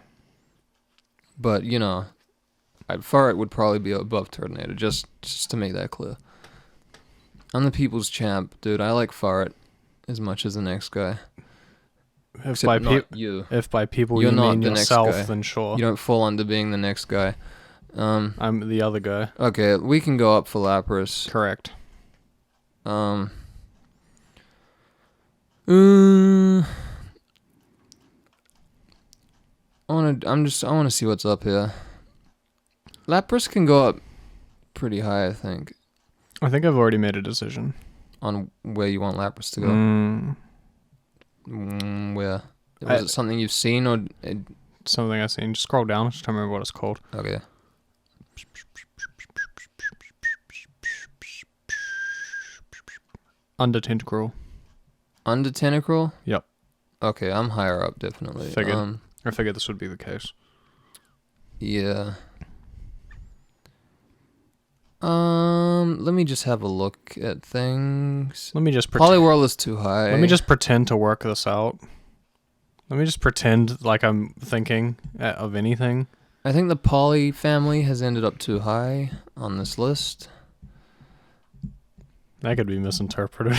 S3: But, you know, Farret would probably be above Turtonator, just to make that clear. I'm the people's champ, dude. I like Farret as much as the next guy.
S2: If
S3: Except
S2: by,
S3: not you.
S2: if by people
S3: You're
S2: you
S3: not
S2: mean
S3: the next
S2: yourself,
S3: guy.
S2: then sure.
S3: You don't fall under being the next guy.
S2: I'm the other guy.
S3: Okay, we can go up for Lapras.
S2: Correct.
S3: I want to see what's up here. Lapras can go up pretty high, I think,
S2: I think I've already made a decision.
S3: on where you want Lapras to go. Where? Was it something you've seen or
S2: Something I've seen. Just scroll down. Just trying to remember what it's called.
S3: okay?
S2: Under Tentacruel.
S3: Under Tentacruel?
S2: Yep.
S3: Okay, I'm higher up definitely.
S2: Figured. I figured this would be the case.
S3: Yeah. Let me just have a look at things.
S2: Let me just
S3: Poliwhirl is too high.
S2: Let me just pretend to work this out. Let me just pretend like I'm thinking of anything.
S3: I think the Poly family has ended up too high on this list.
S2: That could be misinterpreted.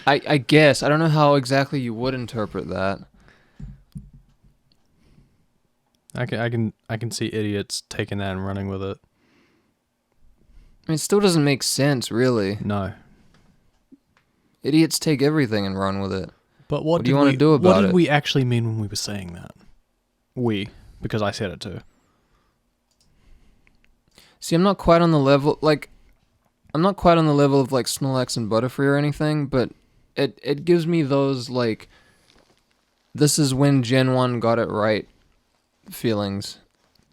S3: I guess. I don't know how exactly you would interpret that.
S2: I can see idiots taking that and running with it.
S3: I mean, it still doesn't make sense, really.
S2: No.
S3: Idiots take everything and run with it.
S2: But
S3: What do you want to do about
S2: What did
S3: it?
S2: we actually mean when we were saying that? Because I said it too.
S3: See, I'm not quite on the level, like, I'm not quite on the level of, like, Snorlax and Butterfree or anything, but it gives me those, like, this is when Gen 1 got it right feelings.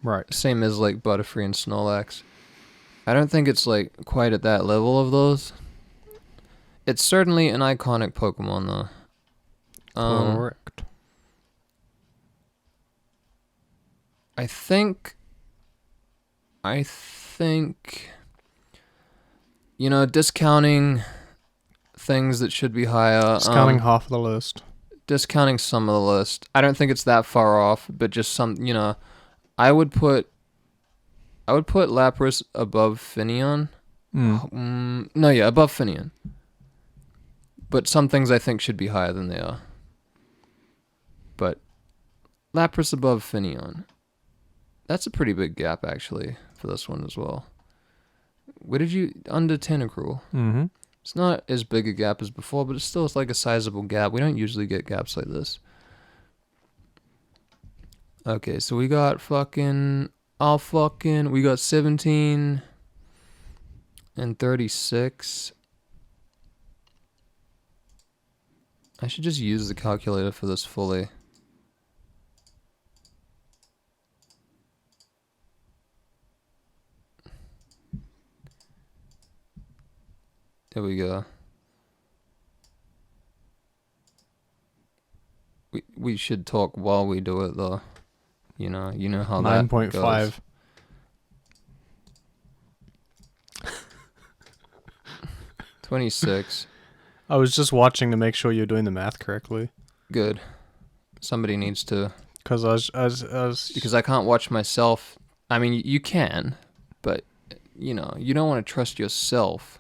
S2: Right.
S3: Same as, like, Butterfree and Snorlax. I don't think it's, like, quite at that level of those. It's certainly an iconic Pokemon, though.
S2: Correct.
S3: I think, you know, discounting things that should be higher.
S2: Discounting half of the list.
S3: Discounting some of the list. I don't think it's that far off, but just some, you know, I would put Lapras above Finneon. No, yeah, above Finneon. But some things I think should be higher than they are. But Lapras above Finneon. That's a pretty big gap, actually, for this one as well. Where did you... Under Tentacruel.
S2: Mm-hmm.
S3: It's not as big a gap as before, but it's still like a sizable gap. We don't usually get gaps like this. Okay, so we got we got 17 and 36. I should just use the calculator for this fully. There we go. We should talk while we do it, though. You know how that
S2: 9.5.
S3: 26.
S2: I was just watching to make sure you're doing the math correctly.
S3: Good. Somebody needs to.
S2: Because I was
S3: Because I can't watch myself. I mean, you can, but you know, you don't want to trust yourself.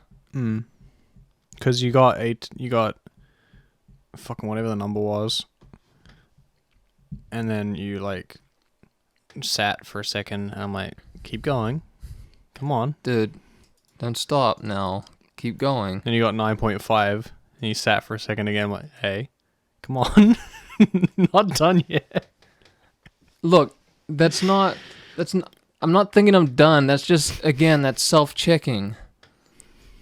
S2: Because you got fucking whatever the number was, and then you like sat for a second, and I'm like, keep going, come on.
S3: Dude, don't stop now. Keep going.
S2: Then you got 9.5, And he sat for a second again, like, hey, come on. Not done yet.
S3: Look, I'm not thinking I'm done. That's just, again, that's self-checking.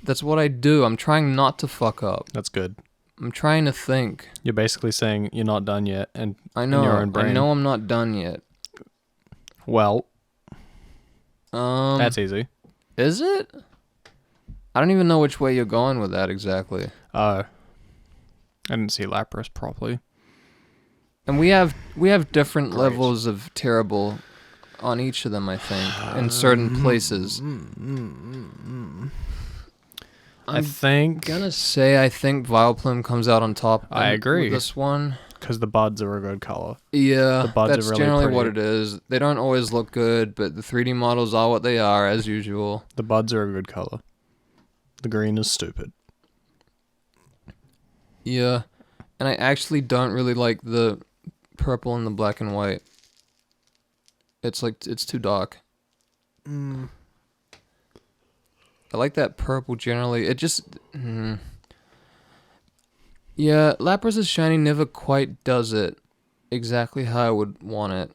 S3: That's what I do. I'm trying not to fuck up.
S2: That's good.
S3: I'm trying to think.
S2: You're basically saying you're not done yet, and
S3: I know.
S2: in your own brain.
S3: I know I'm not done yet.
S2: Well, that's easy.
S3: Is it? I don't even know which way you're going with that exactly.
S2: I didn't see Lapras properly.
S3: And we have different
S2: Great.
S3: levels of terrible on each of them, I think, in certain places.
S2: I think
S3: I think Vileplume comes out on top.
S2: I agree.
S3: With this one.
S2: because the buds are a good color.
S3: Yeah,
S2: The buds
S3: that's
S2: are really
S3: generally
S2: pretty.
S3: what it is. They don't always look good, but the 3D models are what they are, as usual.
S2: The buds are a good color. The green is stupid.
S3: Yeah, and I actually don't really like the purple and the black and white. It's too dark. I like that purple generally. It just... Yeah, Lapras' shiny never quite does it exactly how I would want it.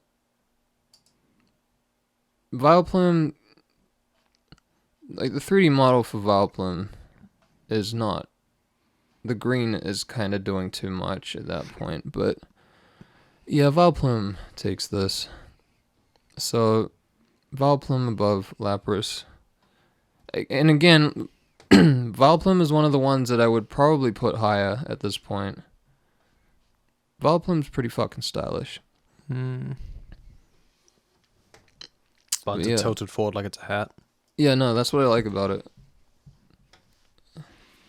S3: Vileplume... Like, the 3D model for Vileplume is not... The green is kind of doing too much at that point, but... Yeah, Vileplume takes this. So, Vileplume above Lapras. And again... Vileplume is one of the ones that I would probably put higher at this point. Vileplume's pretty fucking stylish.
S2: Buds
S3: But
S2: are
S3: yeah.
S2: tilted forward like it's a hat.
S3: Yeah, no, that's what I like about it.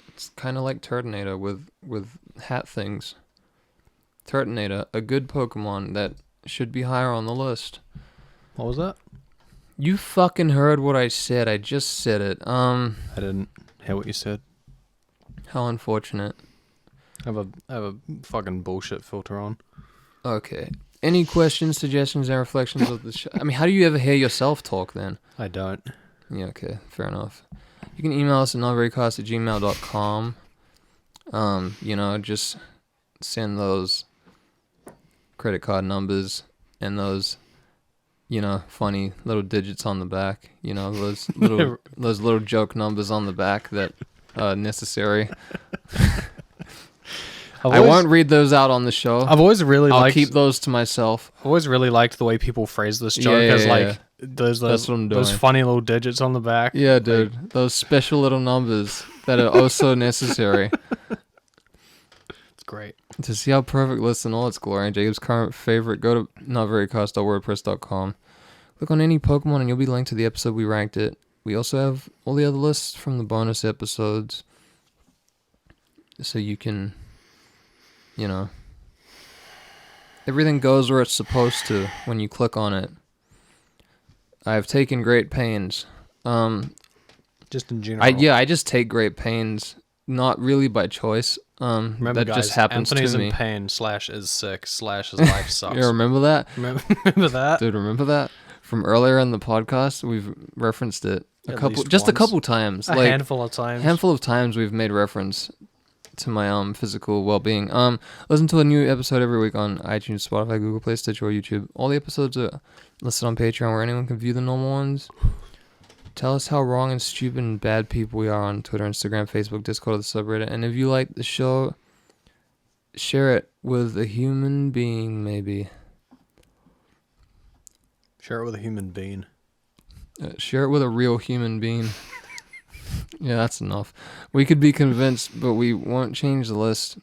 S3: It's kind of like Turtonator with hat things. Turtonator, a good Pokemon that should be higher on the list.
S2: What was that?
S3: You fucking heard what I said. I just said it.
S2: I didn't hear what you said.
S3: How unfortunate.
S2: I have a fucking bullshit filter on.
S3: Okay. Any questions, suggestions, and reflections of the show? I mean, how do you ever hear yourself talk then?
S2: I don't.
S3: Yeah, okay. Fair enough. You can email us at notverycost@gmail.com. Just send those credit card numbers and those, funny little digits on the back. Those little joke numbers on the back that are necessary. I won't read those out on the show.
S2: I've always really
S3: I'll
S2: liked.
S3: keep those to myself.
S2: I've always really liked the way people phrase this joke
S3: Yeah,
S2: as
S3: yeah,
S2: like
S3: yeah.
S2: those
S3: That's what I'm
S2: those
S3: doing.
S2: funny little digits on the back.
S3: Yeah, dude. Those special little numbers that are oh so necessary.
S2: It's great.
S3: To see how perfect lists in all its glory and Jacob's current favorite, go to notverycost.wordpress.com. Click on any Pokemon and you'll be linked to the episode we ranked it. We also have all the other lists from the bonus episodes. So you can, everything goes where it's supposed to when you click on it. I have taken great pains.
S2: Just in general.
S3: I just take great pains, not really by choice.
S2: Remember,
S3: that
S2: guys,
S3: just happens
S2: Anthony's
S3: to me.
S2: in pain. / is sick. / his life sucks.
S3: You remember that?
S2: Remember that?
S3: Dude, remember that? From earlier in the podcast, we've referenced it a
S2: At least
S3: couple
S2: once.
S3: times.
S2: A handful of times.
S3: Handful of times we've made reference to my physical well-being. Listen to a new episode every week on iTunes, Spotify, Google Play, Stitcher, or YouTube. All the episodes are listed on Patreon where anyone can view the normal ones. Tell us how wrong and stupid and bad people we are on Twitter, Instagram, Facebook, Discord, or the subreddit. And if you like the show, share it with a human being, maybe.
S2: Share it with a human being.
S3: Share it with a real human being. Yeah, that's enough. We could be convinced, but we won't change the list.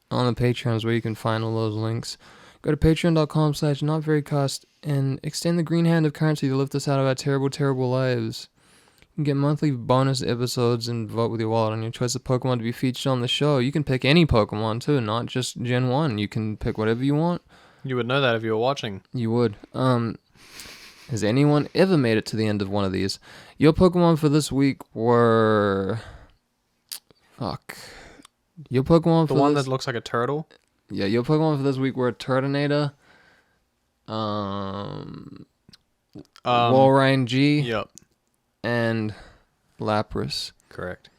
S3: On the Patreons where you can find all those links. Go to patreon.com/notverycost and extend the green hand of currency to lift us out of our terrible, terrible lives. You can get monthly bonus episodes and vote with your wallet on your choice of Pokemon to be featured on the show. You can pick any Pokemon too, not just Gen 1. You can pick whatever you want.
S2: You would know that if you were watching.
S3: You would. Has anyone ever made it to the end of one of these? Your Pokemon for this week were... Fuck. Your Pokemon for
S2: The one
S3: this...
S2: that looks like a turtle.
S3: Yeah, your Pokemon for this week were Turtonator, Walrein G,
S2: Yep.
S3: and Lapras.
S2: Correct.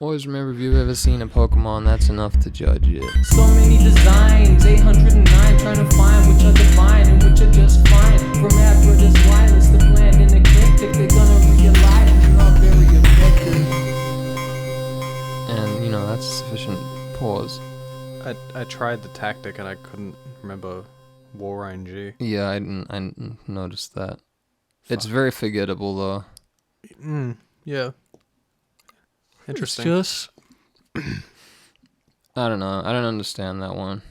S3: Always remember, if you've ever seen a Pokemon, that's enough to judge it.
S1: So many designs, 809, trying to find which are divine and which are just fine. From Aphrodite's wireless, the bland and eclectic, they're gonna realize you're not very effective.
S3: And, you know, that's sufficient pause.
S2: I tried the tactic and I couldn't remember Walrein G.
S3: Yeah, I didn't notice that. It's very forgettable, though.
S2: Yeah. Interesting.
S3: It's just... I don't know. I don't understand that one.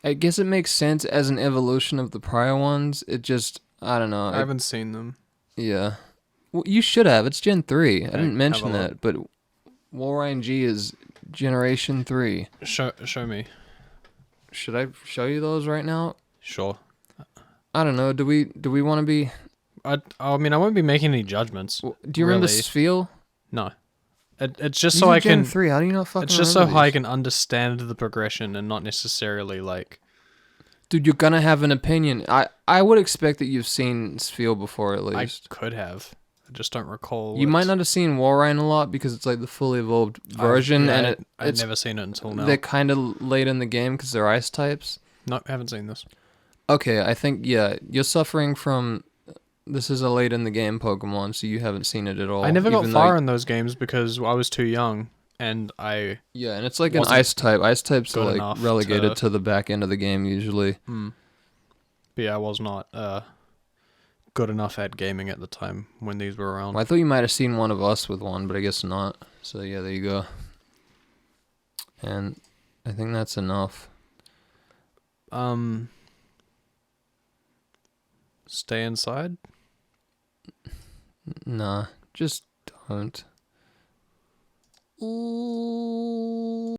S3: I guess it makes sense as an evolution of the prior ones. It just... I don't know.
S2: I haven't seen them.
S3: Yeah. Well, you should have. It's Gen 3. I
S2: Okay,
S3: didn't mention
S2: have a
S3: that, but Walrein G is Generation 3.
S2: Show me.
S3: Should I show you those right now?
S2: Sure.
S3: I don't know. Do we want to be...
S2: I mean, I won't be making any judgments.
S3: Do you remember
S2: really.
S3: Spheal?
S2: No. It's just
S3: These
S2: so
S3: are
S2: I
S3: Gen
S2: can.
S3: 3. How do you not fucking
S2: It's just so
S3: remember
S2: I
S3: these?
S2: can understand the progression and not necessarily like.
S3: Dude, you're gonna have an opinion. I would expect that you've seen Spheal before, at
S2: I
S3: least.
S2: could have. I just don't recall.
S3: You might not have seen Walrein a lot because it's like the fully evolved version, and
S2: I've
S3: it's
S2: never seen it until now.
S3: they're kind of late in the game because they're ice types.
S2: No, haven't seen this.
S3: Okay, I think you're suffering from. This is a late in the game Pokemon, so you haven't seen it at all.
S2: I never got
S3: even
S2: far
S3: though-
S2: in those games because I was too young, and I.
S3: Yeah, and it's like an
S2: wasn't
S3: ice type. Ice types are
S2: good
S3: like
S2: enough
S3: relegated to the back end of the game usually.
S2: But yeah, I was not good enough at gaming at the time when these were around.
S3: Well, I thought you might have seen one of us with one, but I guess not. So yeah, there you go. And I think that's enough.
S2: Stay inside.
S3: Nah, just don't.